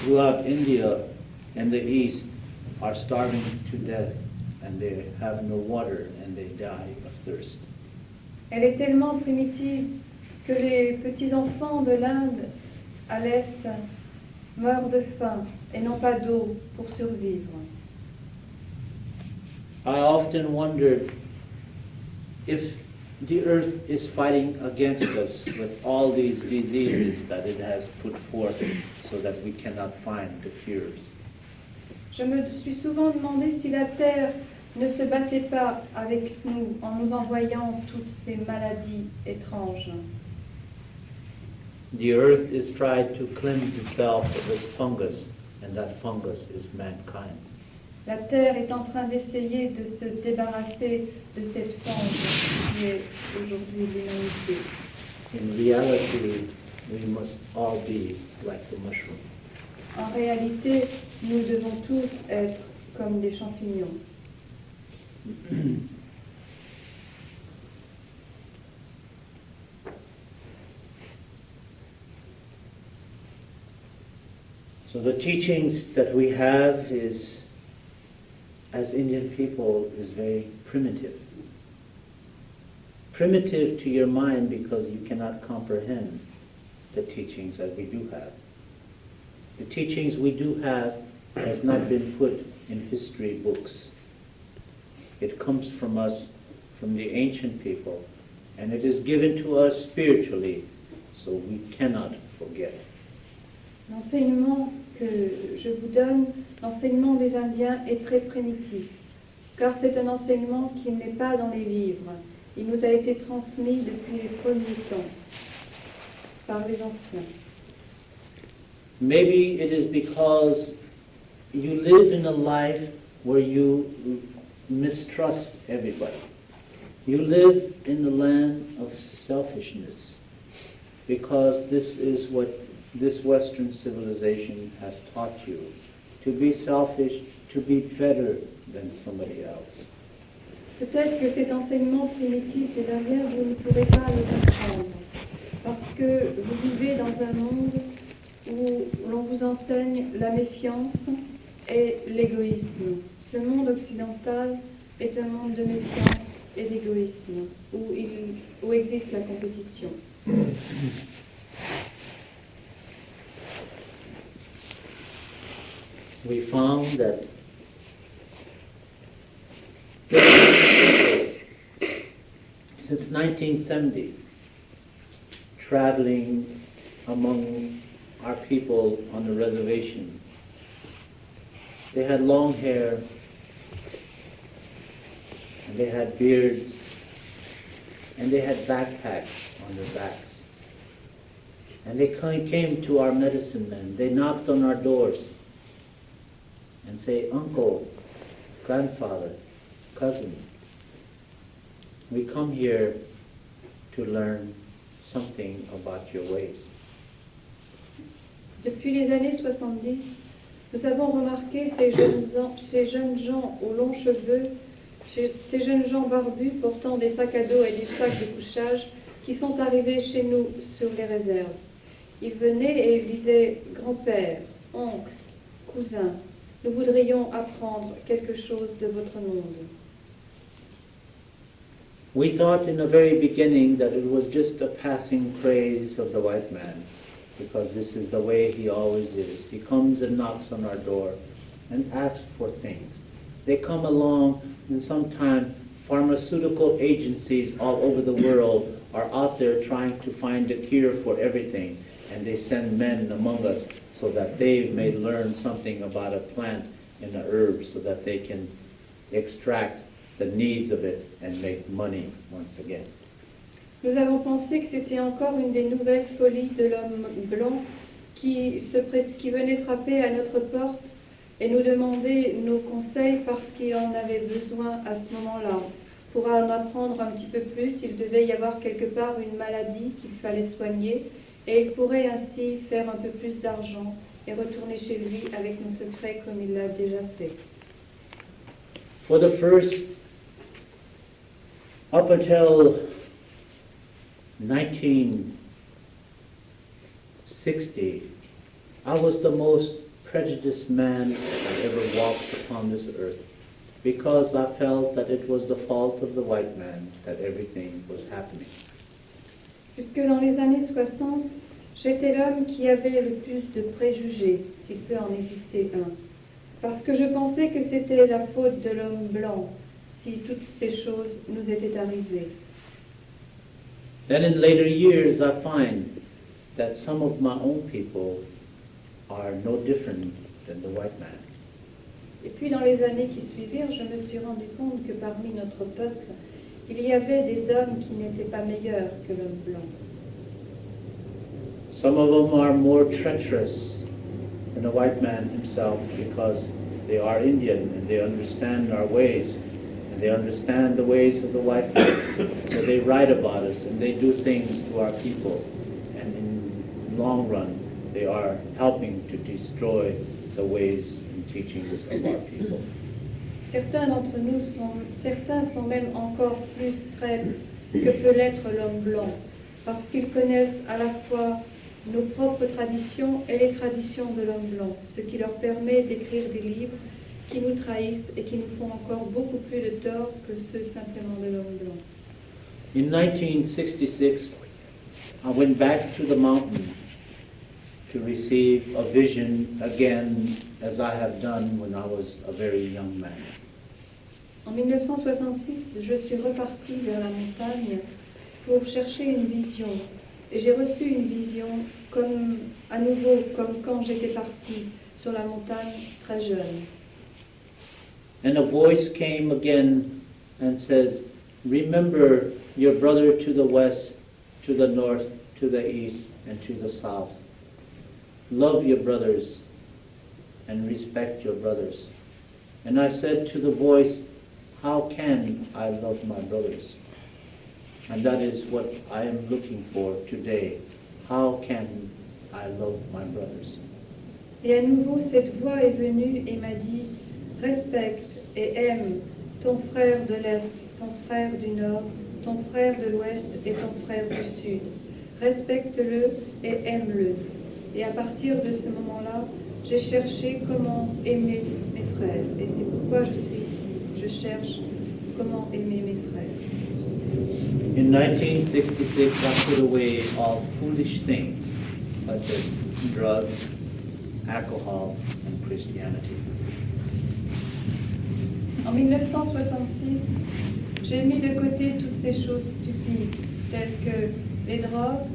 throughout India and the East are starving to death, and they have no water and they die of thirst. Elle est tellement primitive que les petits-enfants de l'Inde à l'Est meurent de faim et n'ont pas d'eau pour survivre. I often wondered if the earth is fighting against us with all these diseases that it has put forth so that we cannot find the cures. Je me suis souvent demandé si la Terre ne se battait pas avec nous en nous envoyant toutes ces maladies étranges. The earth is trying to cleanse itself of its fungus, and that fungus is mankind. La Terre est en train d'essayer de se débarrasser de cette fange qui est aujourd'hui l'humanité. In reality, we must all be like the mushroom. En réalité, nous devons tous être comme des champignons. So the teachings that we have is, as Indian people, is very primitive. Primitive to your mind because you cannot comprehend the teachings that we do have. The teachings we do have has not been put in history books. It comes from us, from the ancient people, and it is given to us spiritually, so we cannot forget. L'enseignement que je vous donne, l'enseignement des Indiens est très primitif, car c'est un enseignement qui n'est pas dans les livres. Il nous a été transmis depuis les premiers temps, par les anciens. Maybe it is because you live in a life where you mistrust everybody. You live in the land of selfishness, because this is what this Western civilization has taught you, to be selfish, to be better than somebody else. Peut-être que cet enseignement primitif des Indiens, vous ne pourrez pas le comprendre, parce que vous vivez dans un monde où l'on vous enseigne la méfiance et l'égoïsme. Ce monde occidental est un monde de méfiance et d'égoïsme, où existe la compétition. We found that since 1970, traveling among our people on the reservation, they had long hair, and they had beards, and they had backpacks on their backs. And they came to our medicine men. They knocked on our doors and say, "Uncle, grandfather, cousin, we come here to learn something about your ways." Depuis les années 70, nous avons remarqué ces jeunes gens aux longs cheveux, ces jeunes gens barbus portant des sacs à dos et des sacs de couchage qui sont arrivés chez nous sur les réserves. Ils venaient et ils disaient « Grand-père, oncle, cousin, nous voudrions apprendre quelque chose de votre monde. » We thought in the very beginning that it was just a passing craze of the white man, because this is the way he always is. He comes and knocks on our door and asks for things. They come along, and sometimes pharmaceutical agencies all over the world are out there trying to find a cure for everything, and they send men among us so that they may learn something about a plant and a herb so that they can extract the needs of it and make money once again. Nous avons pensé que c'était encore une des nouvelles folies de l'homme blanc qui venait frapper à notre porte et nous demander nos conseils parce qu'il en avait besoin à ce moment-là. Pour en apprendre un petit peu plus, il devait y avoir quelque part une maladie qu'il fallait soigner et il pourrait ainsi faire un peu plus d'argent et retourner chez lui avec nos secrets comme il l'a déjà fait. For the first, up until 1960, I was the most prejudiced man that ever walked upon this earth, because I felt that it was the fault of the white man that everything was happening. Jusque dans les années 60, j'étais l'homme qui avait le plus de préjugés, s'il peut en exister un, parce que je pensais que c'était la faute de l'homme blanc si toutes ces choses nous étaient arrivées. Then in later years I find that some of my own people are no different than the white man. Et puis dans les années qui suivirent, je me suis rendu compte que parmi notre peuple, il y avait des hommes qui n'étaient pas meilleurs que l'homme blanc. Some of them are more treacherous than a white man himself because they are Indian and they understand our ways and they understand the ways of the white man. So they write about us and they do things to our people. And in the long run, they are helping to destroy the ways and teachings of our people. Certains d'entre nous sont même encore plus traîtres que peut l'être l'homme blanc, parce qu'ils connaissent à la fois nos propres traditions et les traditions de l'homme blanc, ce qui leur permet d'écrire des livres qui nous trahissent et qui nous font encore beaucoup plus de tort que ceux simplement de l'homme blanc. In 1966, I went back to the mountain to receive a vision again as I have done when I was a very young man. En 1966, je suis repartie vers la montagne pour chercher une vision. Et j'ai reçu une vision à nouveau comme quand j'étais partie sur la montagne très jeune. And a voice came again and says, remember your brother to the west, to the north, to the east, and to the south. Love your brothers and respect your brothers. And I said to the voice, how can I love my brothers? And that is what I am looking for today. How can I love my brothers? Et à nouveau, cette voix est venue et m'a dit, respecte et aime ton frère de l'Est, ton frère du Nord, ton frère de l'Ouest et ton frère du Sud. Respecte-le et aime-le. Et à partir de ce moment-là, j'ai cherché comment aimer mes frères. Et c'est pourquoi je suis ici. Je cherche comment aimer mes frères. In 1966, I put away all foolish things such as drugs, alcohol, and Christianity. En 1966, j'ai mis de côté toutes ces choses stupides, telles que les drogues,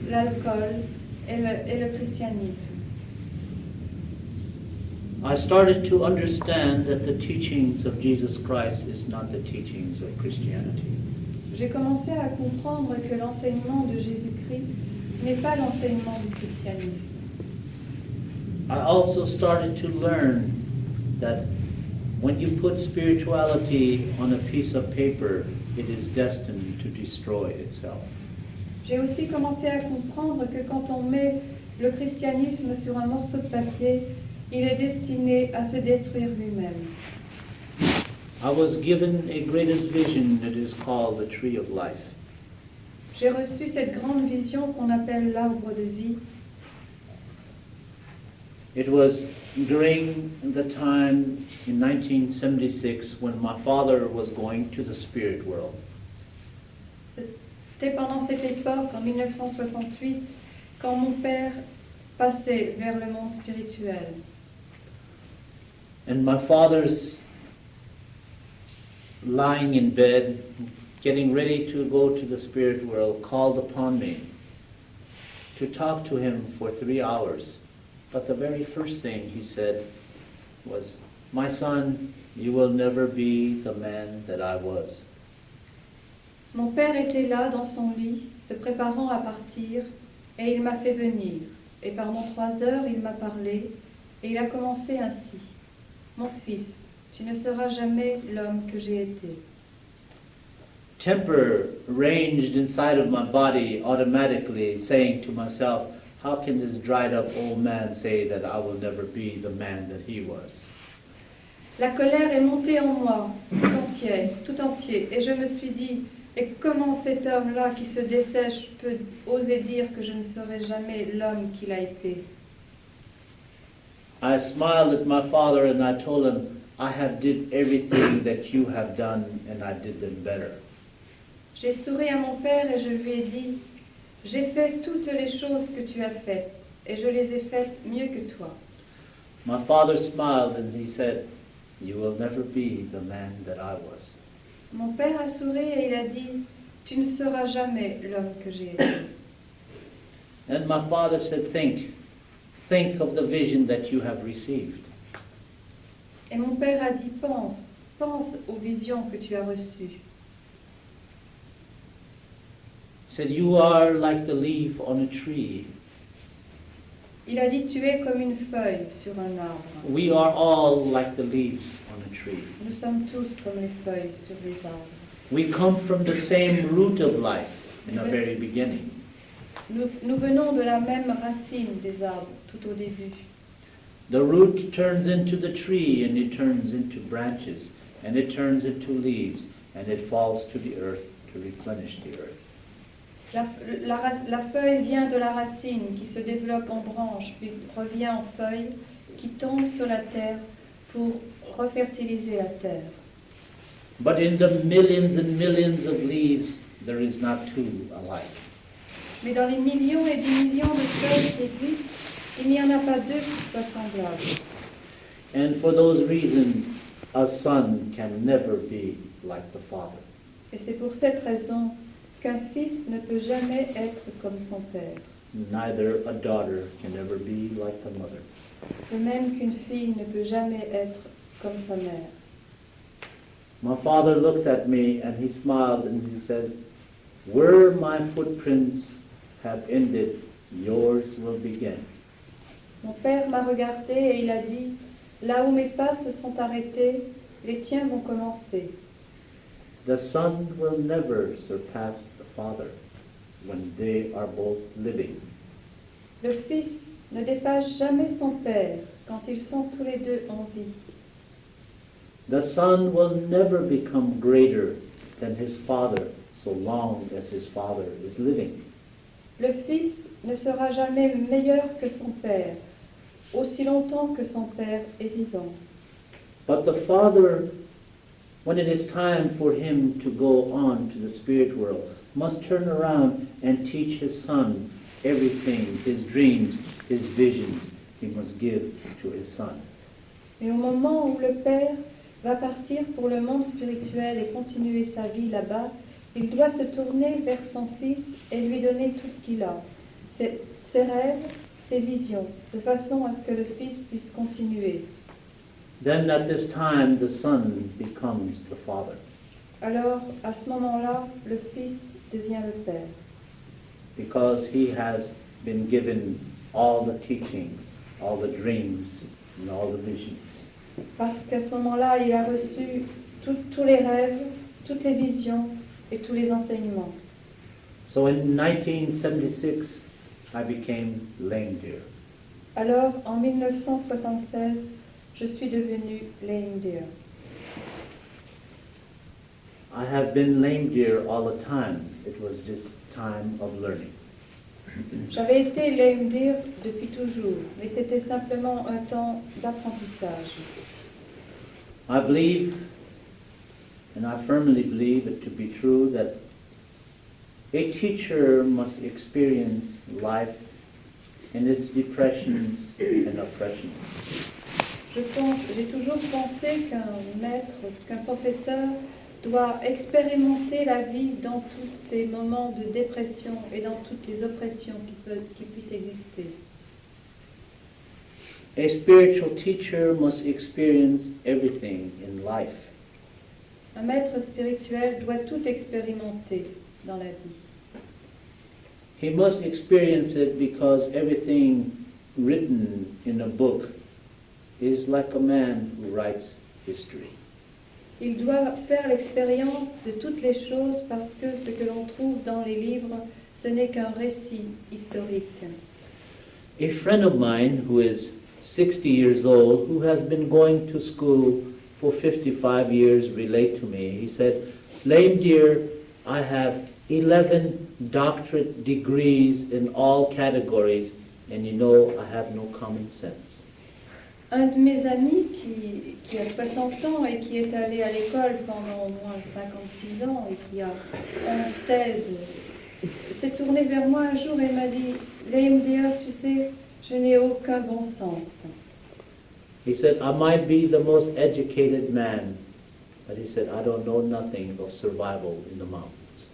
l'alcool et le christianisme. I started to understand that the teachings of Jesus Christ is not the teachings of Christianity. J'ai commencé à comprendre que l'enseignement de Jésus-Christ n'est pas l'enseignement du christianisme. I also started to learn that when you put spirituality on a piece of paper, it is destined to destroy itself. J'ai aussi commencé à comprendre que quand on met le christianisme sur un morceau de papier, il est destiné à se détruire lui-même. I was given a greatest vision that is called the tree of life. J'ai reçu cette grande vision qu'on appelle l'arbre de vie. It was during the time in 1976 when my father was going to the spirit world. C'était pendant cette époque, en 1968, quand mon père passait vers le monde spirituel. And my father's lying in bed, getting ready to go to the spirit world, called upon me to talk to him for 3 hours. But the very first thing he said was, my son, you will never be the man that I was. Mon père était là dans son lit, se préparant à partir, et il m'a fait venir. Et pendant 3 heures, il m'a parlé, et il a commencé ainsi. Mon fils, tu ne seras jamais l'homme que j'ai été. Temper ranged inside of my body automatically, saying to myself, how can this dried up old man say that I will never be the man that he was? La colère est montée en moi, tout entier, et je me suis dit, et comment cet homme-là qui se dessèche peut oser dire que je ne serai jamais l'homme qu'il a été? I smiled at my father and I told him, I have did everything that you have done and I did them better. J'ai souri à mon père et je lui ai dit, j'ai fait toutes les choses que tu as faites et je les ai faites mieux que toi. My father smiled and he said, you will never be the man that I was. Mon père a souri et il a dit, tu ne seras jamais l'homme que j'ai été. And my father said, think of the vision that you have received. Et mon père a dit, pense aux visions que tu as reçues. He said, you are like the leaf on a tree. Il a dit, tu es comme une feuille sur un arbre. We are all like the leaves on a tree. Nous sommes tous comme les feuilles sur les arbres. We come from the same root of life in the very beginning. Nous venons de la même racine des arbres tout au début. The root turns into the tree, and it turns into branches, and it turns into leaves, and it falls to the earth to replenish the earth. La feuille vient de la racine qui se développe en branche, puis revient en feuille, qui tombe sur la terre pour refertiliser la terre. But in the millions and millions of leaves, there is not two alike. Mais dans les millions et des millions de feuilles qui existent, il n'y en a pas deux qui soient semblables. And for those reasons, a son can never be like the father. Et c'est pour cette raison qu'un fils ne peut jamais être comme son père. Neither a daughter can ever be like the mother. De même qu'une fille ne peut jamais être comme sa mère. My father looked at me and he smiled and he says, where my footprints have ended, yours will begin. Mon père m'a regardé et il a dit, là où mes pas se sont arrêtés, les tiens vont commencer. The son will never surpass the father when they are both living. Le fils ne dépasse jamais son père quand ils sont tous les deux en vie. The son will never become greater than his father so long as his father is living. Le fils ne sera jamais meilleur que son père, aussi longtemps que son père est vivant. But the father, when it is time for him to go on to the spirit world, must turn around and teach his son everything, his dreams, his visions, he must give to his son. Et au moment où le père va partir pour le monde spirituel et continuer sa vie là-bas, il doit se tourner vers son fils et lui donner tout ce qu'il a, ses rêves, ses visions, de façon à ce que le fils puisse continuer. Then at this time the son becomes the father. Alors, à ce moment-là, le fils devient le père. Because he has been given all the teachings, all the dreams, and all the visions. Parce qu'à ce moment-là, il a reçu tous les rêves, toutes les visions et tous les enseignements. So in 1976, I became Lame Deer. Alors, en 1976, je suis devenue Lame Deer. I have been Lame Deer all the time. It was just time of learning. J'avais été Lame Deer depuis toujours, mais c'était simplement un temps d'apprentissage. I believe, and I firmly believe it to be true, that a teacher must experience life in its depressions and oppressions. J'ai toujours pensé qu'un maître, qu'un professeur doit expérimenter la vie dans tous ces moments de dépression et dans toutes les oppressions qui puissent exister. A spiritual teacher must experience everything in life. Un maître spirituel doit tout expérimenter dans la vie. He must experience it because everything written in a book is like a man who writes history. Il doit faire l'expérience de toutes les choses parce que ce que l'on trouve dans les livres, ce n'est qu'un récit historique. A friend of mine who is 60 years old, who has been going to school for 55 years, relate to me. He said, Lame Deer, I have 11 doctorate degrees in all categories, and you know I have no common sense. Un de mes amis qui a 60 ans et qui est allé à l'école pendant au moins 56 ans et qui a 11 thèses, s'est tourné vers moi un jour et m'a dit, Lame Deer, tu sais, je n'ai aucun bon sens. He said, I might be the most educated man, but he said, I don't know nothing of survival in the mountains.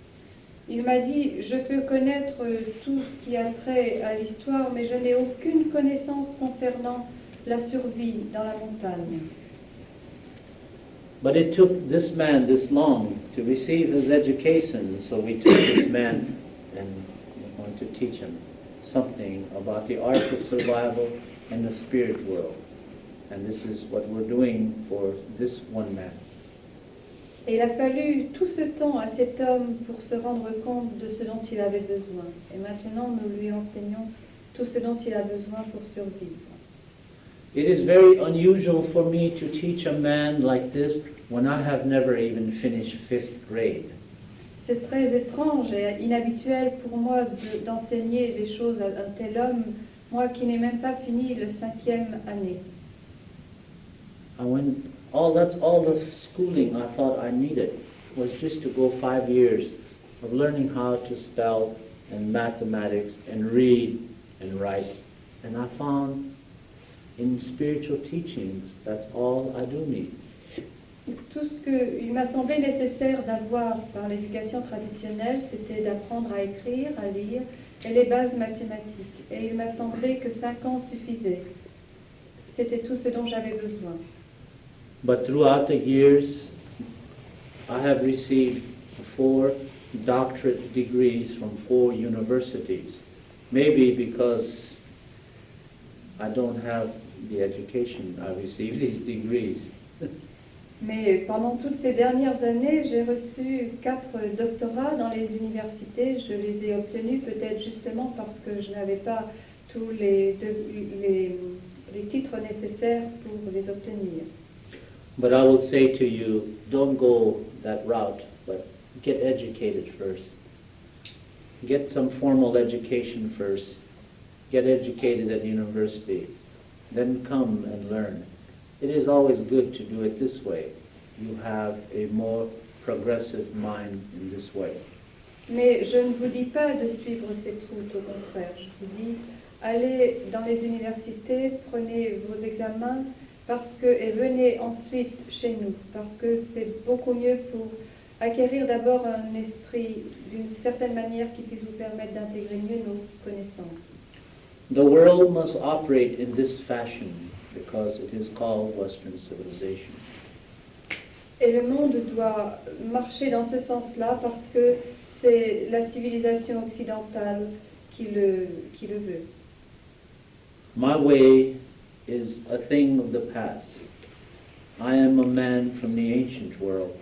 Il m'a dit, je peux connaître tout ce qui a trait à l'histoire, mais je n'ai aucune connaissance concernant la survie dans la montagne. But it took this man this long to receive his education, so we took this man and we're going to teach him something about the art of survival in the spirit world. And this is what we're doing for this one man. Et il a fallu tout ce temps à cet homme pour se rendre compte de ce dont il avait besoin. Et maintenant, nous lui enseignons tout ce dont il a besoin pour survivre. It is very unusual for me to teach a man like this when I have never even finished 5th grade. C'est très étrange et inhabituel pour moi d'enseigner des choses à un tel homme, moi qui n'ai même pas fini le 5e année. That's all the schooling I thought I needed was just to go 5 years of learning how to spell and mathematics and read and write. And I found in spiritual teachings, that's all I do need. Tout ce qu'il m'a semblé nécessaire d'avoir par l'éducation traditionnelle, c'était d'apprendre à écrire, à lire et les bases mathématiques. Et il m'a semblé que 5 ans suffisaient. C'était tout ce dont j'avais besoin. But throughout the years, I have received 4 doctorate degrees from 4 universities. Maybe because I don't have the education, I received these degrees. Mais pendant toutes ces dernières années, j'ai reçu 4 doctorats dans les universités. Je les ai obtenus peut-être justement parce que je n'avais pas tous les titres nécessaires pour les obtenir. But I will say to you, don't go that route, but get educated first. Get some formal education first. Get educated at university. Then come and learn. It is always good to do it this way. You have a more progressive mind in this way. Mais je ne vous dis pas de suivre cette route, au contraire. Je vous dis, allez dans les universités, prenez vos examens, et venez ensuite chez nous, parce que c'est beaucoup mieux pour acquérir d'abord un esprit d'une certaine manière qui puisse vous permettre d'intégrer mieux nos connaissances. The world must operate in this fashion because it is called Western civilization. Et le monde doit marcher dans ce sens-là parce que c'est la civilisation occidentale qui le veut. My way is a thing of the past. I am a man from the ancient world.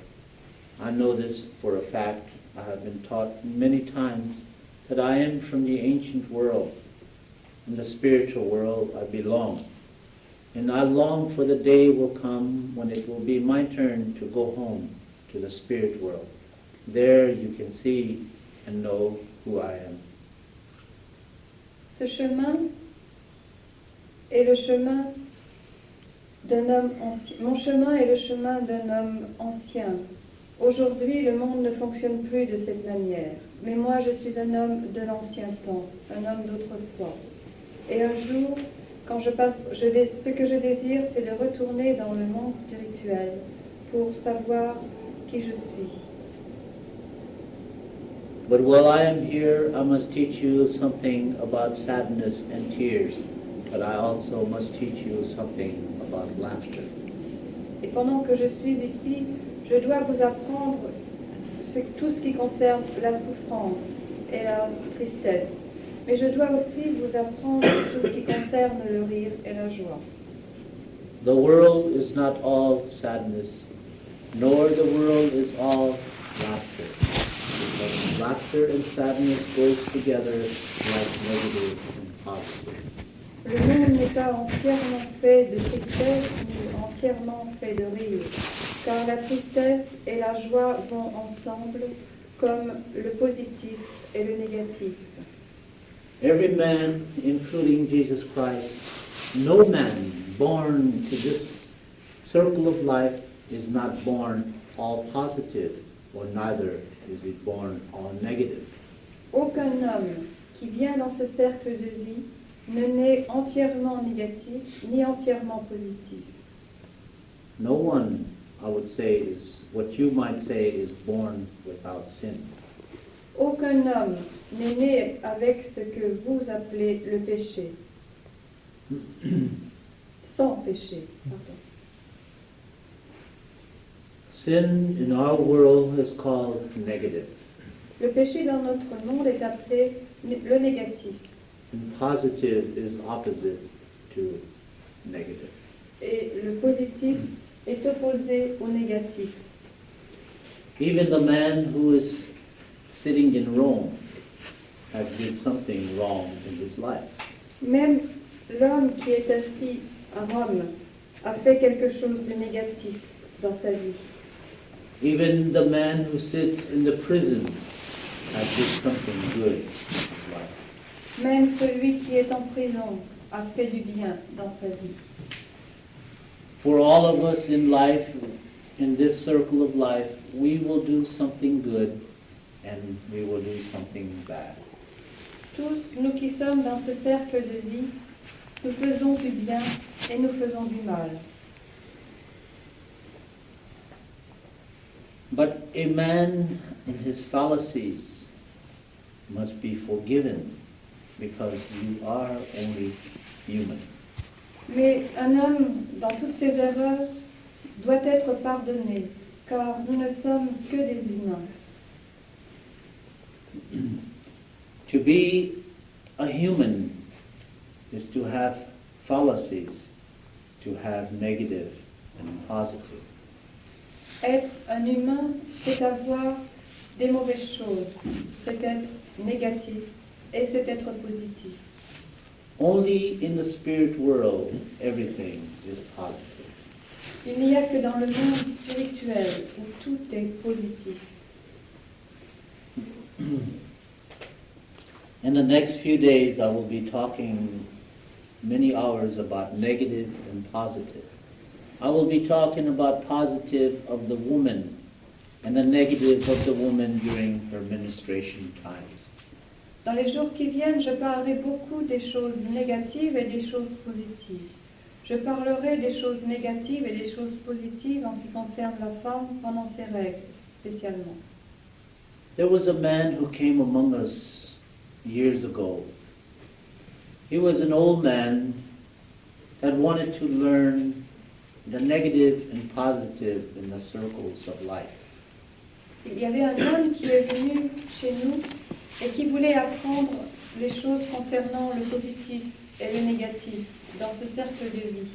I know this for a fact. I have been taught many times that I am from the ancient world. In the spiritual world I belong. And I long for the day will come when it will be my turn to go home to the spirit world. There you can see and know who I am. Ce chemin est le chemin d'un homme ancien. Mon chemin est le chemin d'un homme ancien. Aujourd'hui, le monde ne fonctionne plus de cette manière. Mais moi, je suis un homme de l'ancien temps, un homme d'autrefois. Et un jour, quand ce que je désire, c'est de retourner dans le monde spirituel pour savoir qui je suis. But while I am here, I must teach you something about sadness and tears. But I also must teach you something about laughter. Et pendant que je suis ici, je dois vous apprendre tout ce qui concerne la souffrance et la tristesse. Mais je dois aussi vous apprendre tout ce qui concerne le rire et la joie. The world is not all sadness, nor the world is all laughter. Because laughter and sadness goes together like negative and positive. Le monde n'est pas entièrement fait de tristesse ni entièrement fait de rire, car la tristesse et la joie vont ensemble comme le positif et le négatif. Every man, including Jesus Christ, no man born to this circle of life is not born all positive, or neither is he born all negative. Aucun homme qui vient dans ce cercle de vie ne naît entièrement négatif ni entièrement positif. No one, I would say, is what you might say is born without sin. Aucun homme n'est né avec ce que vous appelez le péché. Sans péché, pardon. Sin in our world is called negative, Le péché dans notre monde est appelé le négatif. and positive is opposite to negative. Et le positif est opposé au négatif. Even the man who is sitting in Rome has did something wrong in his life. Même l'homme qui est assis à Rome a fait quelque chose de négatif dans sa vie. Even the man who sits in the prison has did something good in his life. Même celui qui est en prison a fait du bien dans sa vie. For all of us in life, in this circle of life, we will do something good and we will do something bad. Tous, nous qui sommes dans ce cercle de vie, nous faisons du bien et nous faisons du mal. But a man in his fallacies must be forgiven because you are only human. Mais un homme, dans toutes ses erreurs, doit être pardonné, car nous ne sommes que des humains. To be a human is to have fallacies, to have negative and positive. Être un humain, c'est avoir des mauvaises choses, c'est être négatif et c'est être positif. Only in the spirit world everything is positive. Il n'y a que dans le monde spirituel où tout est positif. In the next few days I will be talking many hours about negative and positive. I will be talking about positive of the woman and the negative of the woman during her ministration times. Dans les jours qui viennent, je parlerai beaucoup des choses négatives et des choses positives. Je parlerai des choses négatives et des choses positives en ce qui concerne la femme pendant ses règles, spécialement. There was a man who came among us years ago. He was an old man that wanted to learn the negative and positive in the circles of life. Il y avait un homme qui est venu chez nous et qui voulait apprendre les choses concernant le positif et le négatif dans ce cercle de vie.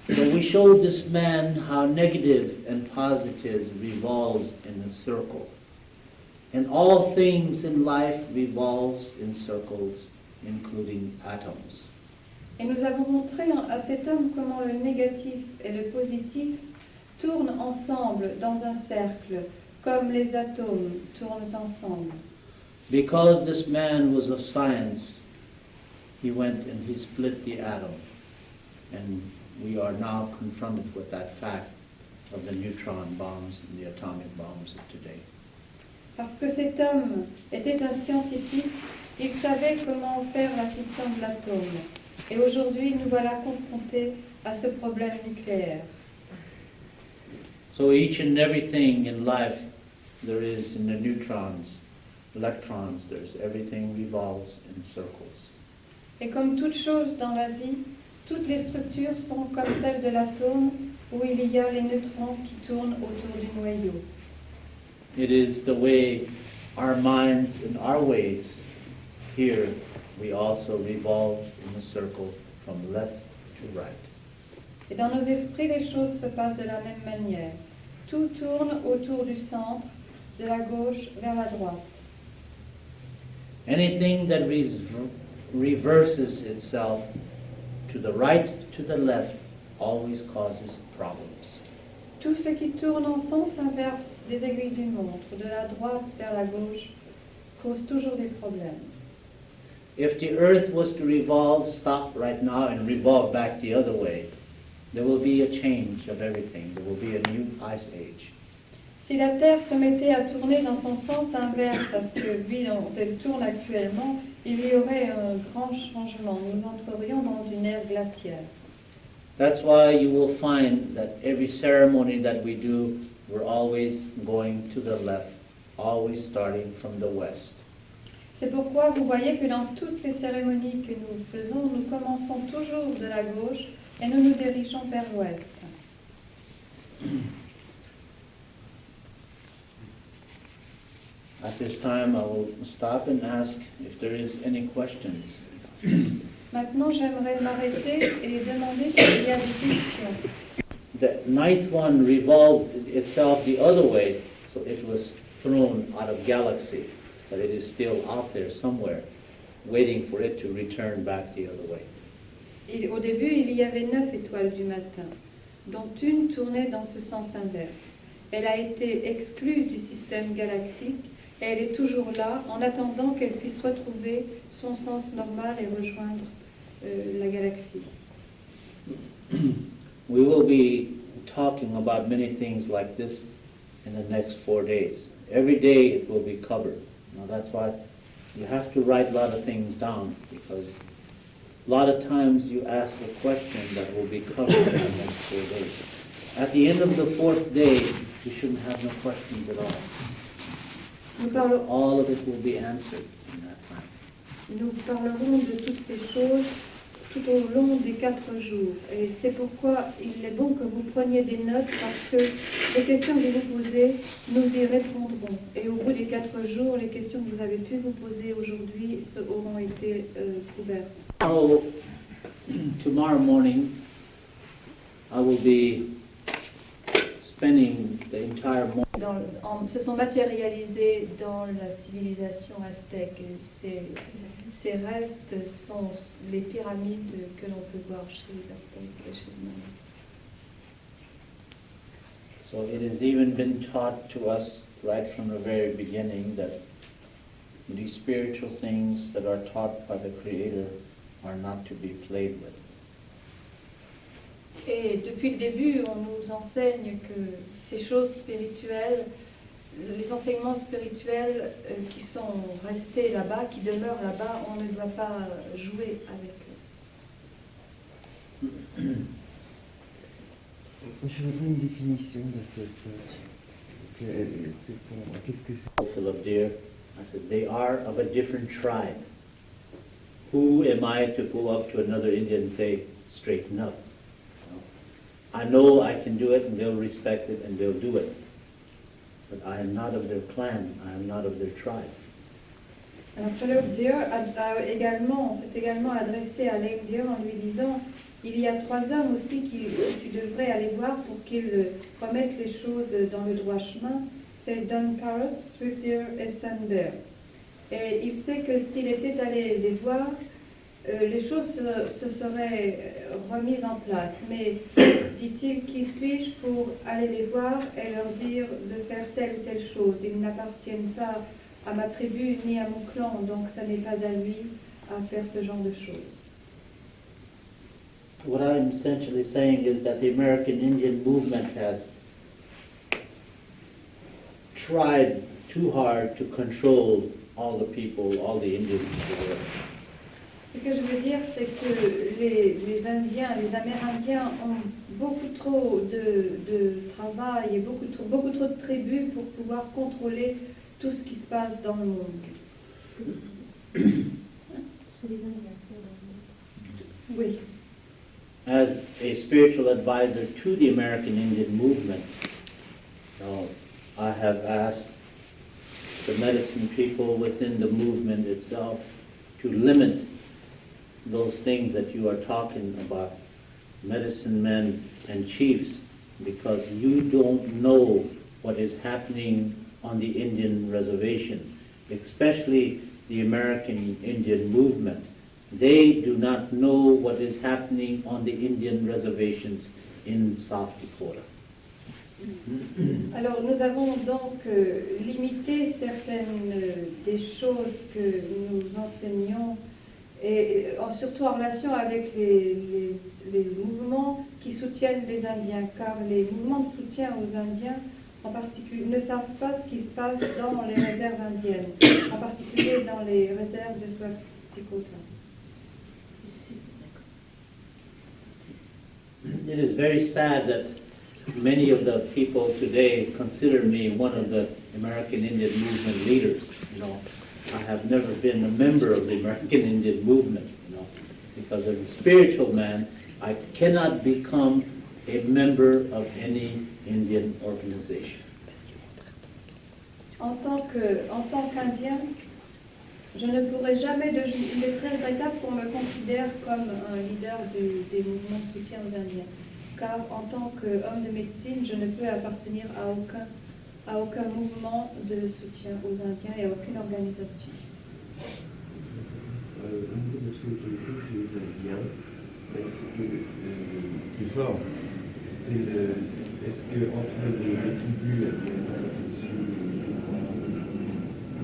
So we showed this man how negative and positive revolves in a circle. And all things in life revolves in circles, including atoms. Et nous avons montré à cet homme comment le négatif et le positif tournent ensemble dans un cercle, comme les atomes tournent ensemble. Because this man was of science, he went and he split the atom. And we are now confronted with that fact of the neutron bombs and the atomic bombs of today. Parce que cet homme était un scientifique, il savait comment faire la fission de l'atome. Et aujourd'hui, nous voilà confrontés à ce problème nucléaire. So each and everything in life there is in the neutrons, electrons, everything revolves in circles. Et comme toute chose dans la vie, toutes les structures sont comme celles de l'atome, où il y a les neutrons qui tournent autour du noyau. It is the way our minds and our ways here, we also revolve in a circle from left to right. Et dans nos esprits, les choses se passent de la même manière. Tout tourne autour du centre, de la gauche vers la droite. Anything that reverses itself to the right, to the left, always causes problems. Tout ce qui tourne en sens inverse des aiguilles d'une montre, de la droite vers la gauche, cause toujours des problèmes. If the earth was to revolve, stop right now and revolve back the other way, there will be a change of everything. There will be a new ice age. Si la Terre se mettait à tourner dans son sens inverse à ce que lui dont elle tourne actuellement, il y aurait un grand changement. Nous entrerions dans une ère glaciaire. That's why you will find that every ceremony that we do, we're always going to the left, always starting from the west. C'est pourquoi vous voyez que dans toutes les cérémonies que nous faisons, nous commençons toujours de la gauche et nous nous dirigeons vers l'ouest. At this time, I will stop and ask if there is any questions. Maintenant, j'aimerais m'arrêter et demander s'il y a des questions. The ninth one revolved itself the other way, so it was thrown out of galaxy, but it is still out there somewhere, waiting for it to return back the other way. Au début, il y avait 9 étoiles du matin, dont une tournait dans ce sens inverse. Elle a été exclue du système galactique et elle est toujours là en attendant qu'elle puisse retrouver son sens normal et rejoindre la galaxie. We will be talking about many things like this in the next 4 days. Every day it will be covered. Now that's why you have to write a lot of things down, because a lot of times you ask a question that will be covered in the next 4 days. At the end of the 4th day, you shouldn't have no questions at all. All of it will be answered in that time. Nous parlerons de toutes ces choses tout au long des 4 jours. Et c'est pourquoi il est bon que vous preniez des notes, parce que les questions que vous posez, nous y répondrons. Et au bout des 4 jours, les questions que vous avez pu vous poser aujourd'hui auront été couvertes. Tomorrow morning, I will be spending the entire morning. Se sont matérialisés dans la civilisation aztèque. Ces restes sont les pyramides que l'on peut voir chez les Aztèques et chez les Mayas. So it has even been taught to us right from the very beginning that these spiritual things that are taught by the Creator are not to be played with. Et depuis le début, on nous enseigne que ces choses spirituelles, les enseignements spirituels qui sont restés là-bas, qui demeurent là-bas, on ne doit pas jouer avec eux. Je voudrais une définition de qu'est-ce que c'est. Hutte de Deer, I said, they are of a different tribe. Who am I to go up to another Indian and say, straighten up? I know I can do it and they'll respect it and they'll do it. But I am not of their clan, I am not of their tribe. Alors Hutte de Deer s'est également adressé à Lame Deer en lui disant, il y a 3 hommes aussi que tu devrais aller voir pour qu'ils remettent les choses dans le droit chemin. C'est Don Parrot, Swift Deer et Sun Bear. Et il sait que s'il était allé les voir, les choses se seraient remises en place. Mais, dit-il, qui suis-je pour aller les voir et leur dire de faire telle ou telle chose? Ils n'appartiennent pas à ma tribu ni à mon clan, donc ça n'est pas à lui à faire ce genre de choses. What I'm essentially saying is that the American Indian movement has tried too hard to control all the people, all the Indians of the world. Ce que je veux dire, c'est que les Indiens, les Amérindiens ont beaucoup trop de travail et beaucoup trop de tribus pour pouvoir contrôler tout ce qui se passe dans le monde. Oui. As a spiritual advisor to the American Indian movement, I have asked the medicine people within the movement itself to limit those things that you are talking about, medicine men and chiefs, because you don't know what is happening on the Indian reservation, especially the American Indian movement. They do not know what is happening on the Indian reservations in South Dakota. Alors nous avons donc limité certaines des choses que nous enseignons, et surtout en relation avec les mouvements qui soutiennent les Indiens, car les mouvements de soutien aux Indiens en particulier ne savent pas ce qui se passe dans les réserves indiennes, en particulier dans les réserves de South Dakota. It is very sad that many of the people today consider me one of the American Indian movement leaders. I have never been a member of the American Indian movement, because as a spiritual man, I cannot become a member of any Indian organization. En tant qu'Indien, je ne pourrais jamais il est très regrettable qu'on me considère comme un leader des mouvements de soutien aux Indiens. Car en tant qu'homme de médecine, je ne peux appartenir à aucun mouvement de soutien aux Indiens et à aucune organisation. Au niveau de ce que je touche chez les Indiens, plus fort, est-ce que entre les tribus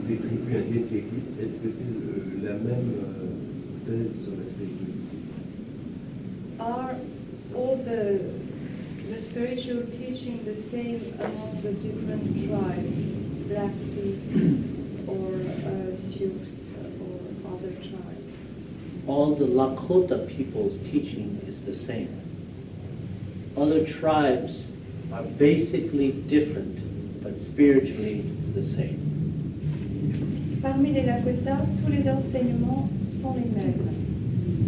des tribus indiennes qui existent, est-ce que c'est la même thèse sur la spiritualité? Are all the spiritual teaching the same among the different tribes, Blackfeet or Sioux or other tribes? All the Lakota people's teaching is the same. Other tribes are basically different, but spiritually the same. Parmi les Lakota, tous les enseignements sont les mêmes.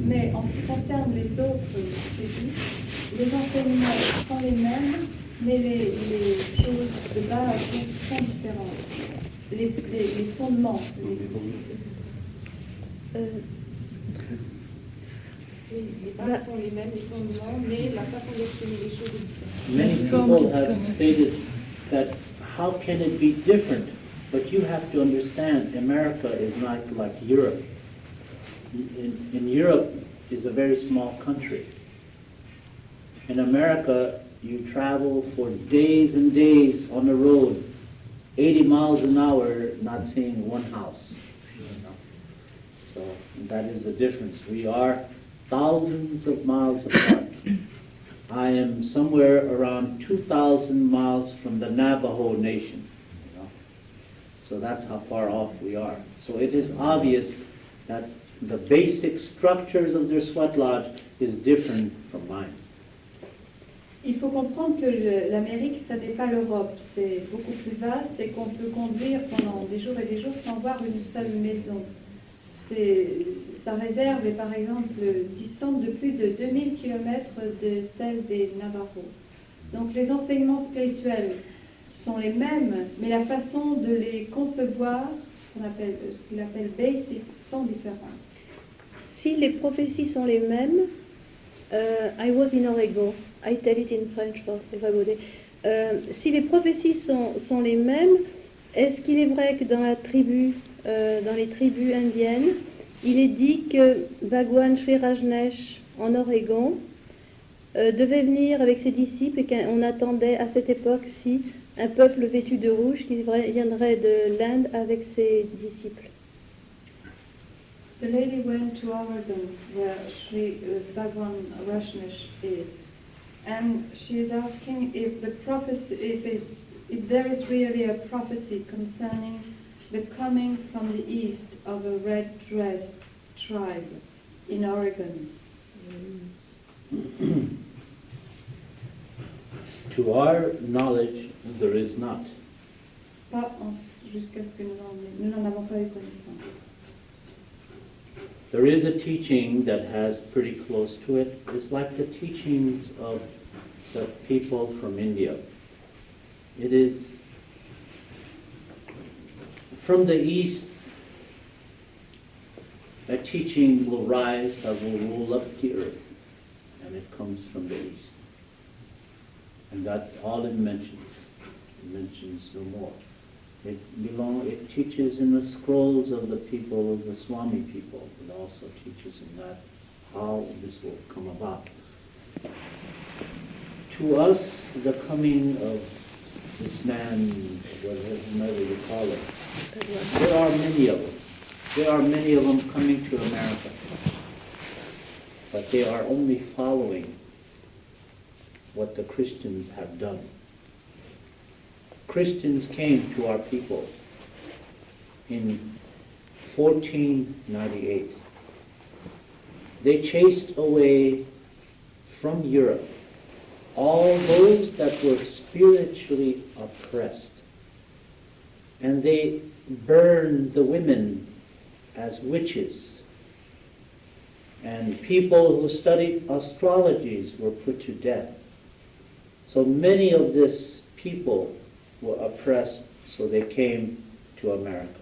Mais en ce qui concerne les autres tribus, les enseignements sont les mêmes, mais les choses de base sont différentes. Les fondements. Les bases sont les mêmes, les fondements, mais la façon d'exprimer les choses est différente. Many people have stated that how can it be different? But you have to understand, America is not like Europe. In Europe is a very small country. In America, you travel for days and days on the road, 80 miles an hour, not seeing one house. So that is the difference. We are thousands of miles apart. I am somewhere around 2,000 miles from the Navajo Nation. So that's how far off we are. So it is obvious that the basic structures of their sweat lodge is different from mine. Il faut comprendre que l'Amérique, ça n'est pas l'Europe. C'est beaucoup plus vaste et qu'on peut conduire pendant des jours et des jours sans voir une seule maison. Sa réserve est par exemple distante de plus de 2000 km de celle des Navajos. Donc les enseignements spirituels sont les mêmes, mais la façon de les concevoir, ce qu'il appelle basic, sont différentes. Si les prophéties sont les mêmes, I was in Oregon, I tell it in French for everybody. Si les prophéties sont les mêmes, est-ce qu'il est vrai que dans les tribus indiennes, il est dit que Bhagwan Sri Rajneesh en Oregon devait venir avec ses disciples et qu'on attendait à cette époque-ci un peuple vêtu de rouge qui viendrait de l'Inde avec ses disciples. The lady went to Oregon, where Sri Bhagwan Rajneesh is, and she is asking if the prophecy, if there is really a prophecy concerning the coming from the east of a red-dressed tribe in Oregon. To our knowledge, there is not. Jusqu'à ce que nous n'en avons pas eu connaissance. There is a teaching that has pretty close to it. It's like the teachings of the people from India. It is from the east, a teaching will rise that will rule up the earth, and it comes from the east. And that's all it mentions. It mentions no more. It teaches in the scrolls of the people, of the Swami people. It also teaches in that how this will come about. To us, the coming of this man, whatever you call it, there are many of them. There are many of them coming to America. But they are only following what the Christians have done. Christians came to our people in 1498. They chased away from Europe all those that were spiritually oppressed. And they burned the women as witches. And people who studied astrologies were put to death. So many of these people were oppressed So they came to America.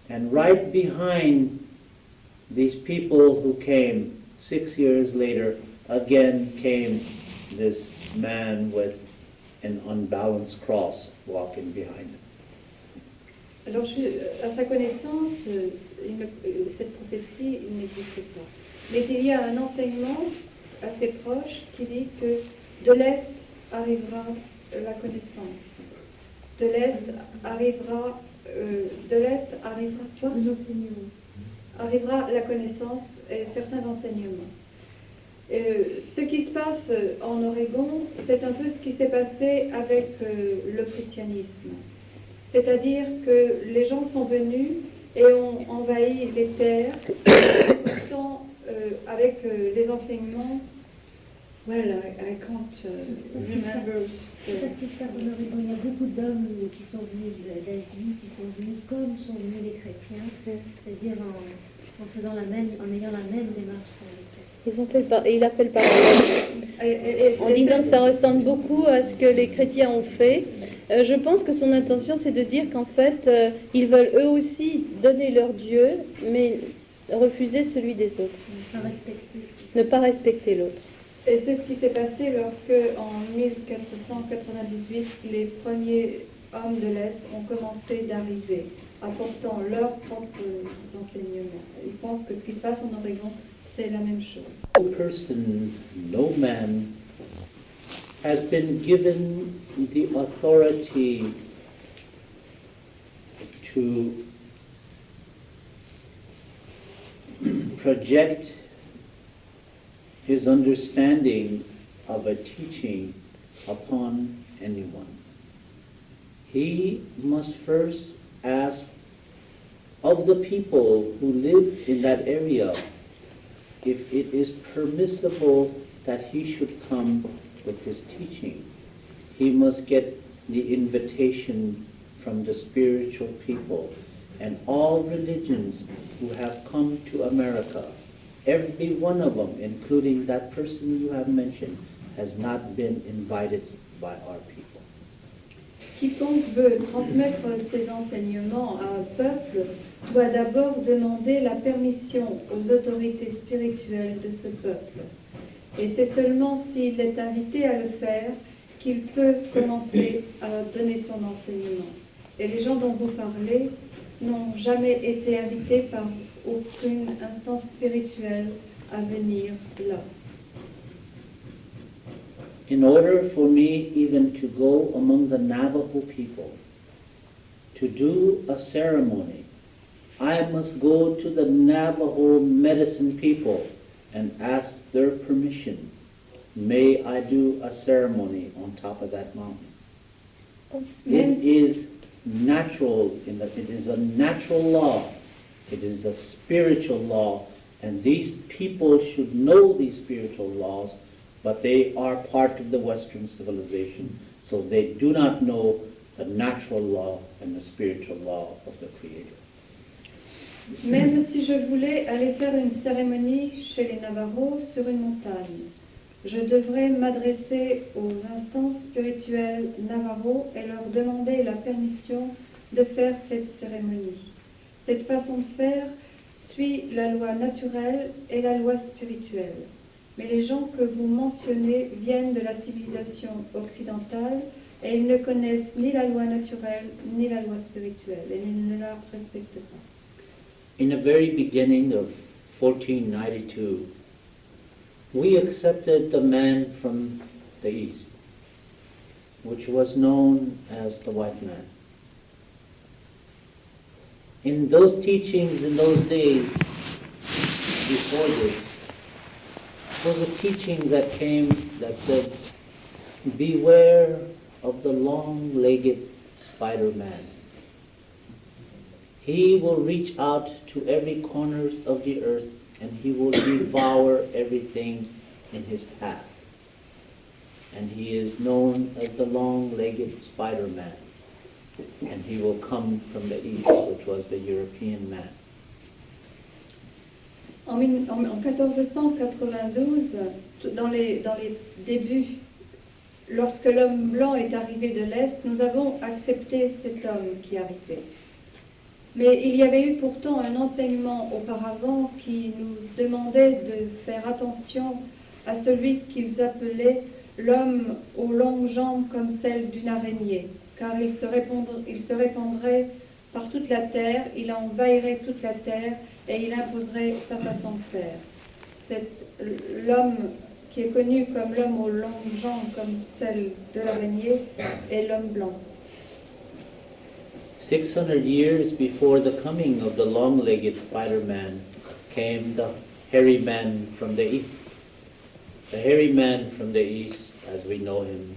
And right behind these people who came 6 years later, again came this man with an unbalanced cross walking behind him. Alors, à sa connaissance, cette prophétie n'existe pas. Mais il y a un enseignement assez proche qui dit que de l'Est arrivera la connaissance. De l'Est arrivera quoi ? Arrivera la connaissance et certains enseignements. Ce qui se passe en Oregon, c'est un peu ce qui s'est passé avec le christianisme. C'est-à-dire que les gens sont venus et ont envahi les terres, pourtant avec les enseignements. Well, I can't remember. C'est ça qui se passe en Oregon. Il y a beaucoup d'hommes qui sont venus d'Asie, qui sont venus comme sont venus les chrétiens, c'est-à-dire en ayant la même démarche que les chrétiens. Il appelle par en disant que ça ressemble beaucoup à ce que les chrétiens ont fait. Je pense que son intention, c'est de dire qu'en fait, ils veulent eux aussi donner leur Dieu, mais refuser celui des autres. Ne pas respecter l'autre. Et c'est ce qui s'est passé lorsque, en 1498, les premiers hommes de l'Est ont commencé d'arriver, apportant leurs propres enseignements. Ils pensent que ce qui se passe en Oregon, c'est la même chose. No person, no man has been given the authority to project his understanding of a teaching upon anyone. He must first ask of the people who live in that area if it is permissible that he should come with his teaching. He must get the invitation from the spiritual people. And all religions who have come to America, every one of them, including that person you have mentioned, has not been invited by our people. Quiconque veut transmettre ses enseignements à un peuple doit d'abord demander la permission aux autorités spirituelles de ce peuple. Et c'est seulement s'il est invité à le faire qu'il peut commencer à donner son enseignement. Et les gens dont vous parlez n'ont jamais été invités par aucune instance spirituelle à venir là. In order for me even to go among the Navajo people, to do a ceremony, I must go to the Navajo medicine people and ask their permission. May I do a ceremony on top of that mountain? It is natural, it is a natural law, it is a spiritual law, and these people should know these spiritual laws, but they are part of the Western civilization, so they do not know the natural law and the spiritual law of the Creator. Même si je voulais aller faire une cérémonie chez les Navajos sur une montagne, je devrais m'adresser aux instances spirituelles Navajo et leur demander la permission de faire cette cérémonie. Cette façon de faire suit la loi naturelle et la loi spirituelle. Mais les gens que vous mentionnez viennent de la civilisation occidentale et ils ne connaissent ni la loi naturelle ni la loi spirituelle et ils ne la respectent pas. In the very beginning of 1492, we accepted the man from the East, which was known as the white man. In those teachings in those days, before this, was a teaching that came that said, beware of the long-legged spider man. He will reach out to every corner of the earth and he will devour everything in his path. And he is known as the long-legged spider man. And he will come from the east, which was the European man. En 1492, dans les débuts lorsque l'homme blanc est arrivé de l'Est, nous avons accepté cet homme qui arrivait. Mais il y avait eu pourtant un enseignement auparavant qui nous demandait de faire attention à celui qu'ils appelaient l'homme aux longues jambes comme celles d'une araignée, car il se répandrait par toute la terre, il envahirait toute la terre et il imposerait sa façon de faire. L'homme qui est connu comme l'homme aux longues jambes comme celles de l'araignée est l'homme blanc. 600 years before the coming of the long-legged Spider-Man came the hairy man from the east. The hairy man from the east, as we know him,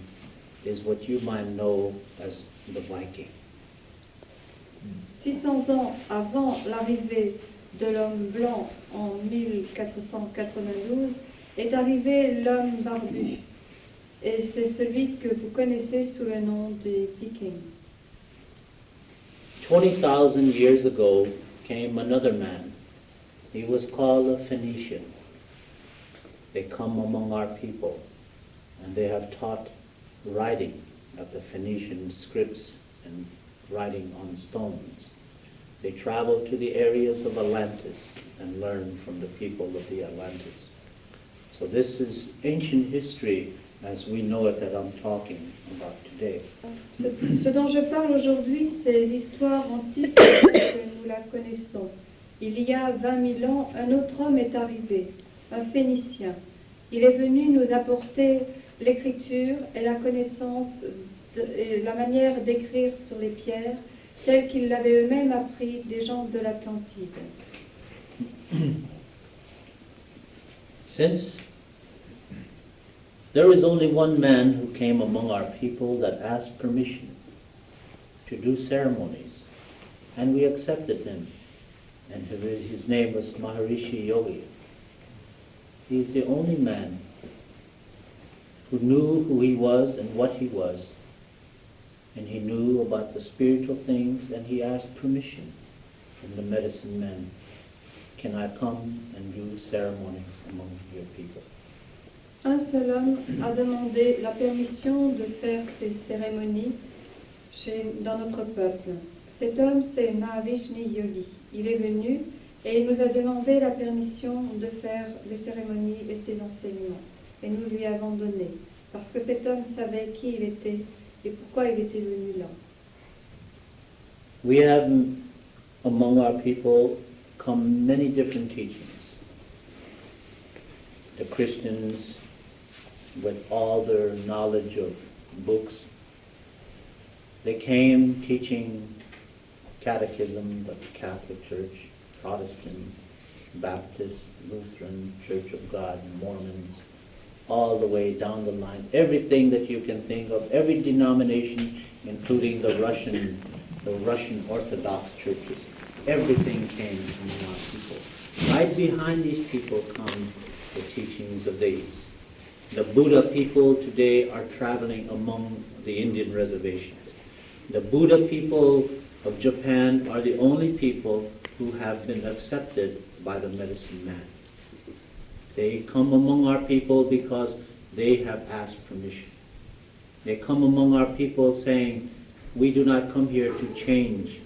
is what you might know as the Viking. 600 ans avant l'arrivée de l'homme blanc en 1492 est arrivé l'homme barbu. Et c'est celui que vous connaissez sous le nom des Vikings. 20,000 years ago came another man. He was called a Phoenician. They come among our people, and they have taught writing of the Phoenician scripts and writing on stones. They travel to the areas of Atlantis and learn from the people of the Atlantis. So this is ancient history as we know it that I'm talking about today. Ce dont je parle aujourd'hui, c'est l'histoire antique que nous la connaissons. Il y a 20 000 ans, un autre homme est arrivé, un Phénicien. Il est venu nous apporter l'écriture et la connaissance, et la manière d'écrire sur les pierres, telle qu'ils l'avaient eux-mêmes appris des gens de l'Atlantide. Since there is only one man who came among our people that asked permission to do ceremonies, and we accepted him, and his name was Maharishi Yogi. He is the only man who knew who he was and what he was, and he knew about the spiritual things, and he asked permission from the medicine men. Can I come and do ceremonies among your people? Un seul homme a demandé la permission de faire ces cérémonies dans notre peuple. Cet homme, c'est Maharishi Yogi. Il est venu et il nous a demandé la permission de faire les cérémonies et ses enseignements. Et nous lui avons donné, parce que cet homme savait qui il était et pourquoi il était venu là. We have among our people come many different teachings. The Christians, with all their knowledge of books, they came teaching catechism, the Catholic Church, Protestant, Baptist, Lutheran, Church of God, Mormons, all the way down the line. Everything that you can think of, every denomination, including the Russian Orthodox churches, everything came from our people. Right behind these people come the teachings of the East. The Buddha people today are traveling among the Indian reservations. The Buddha people of Japan are the only people who have been accepted by the medicine man. They come among our people because they have asked permission. They come among our people saying, we do not come here to change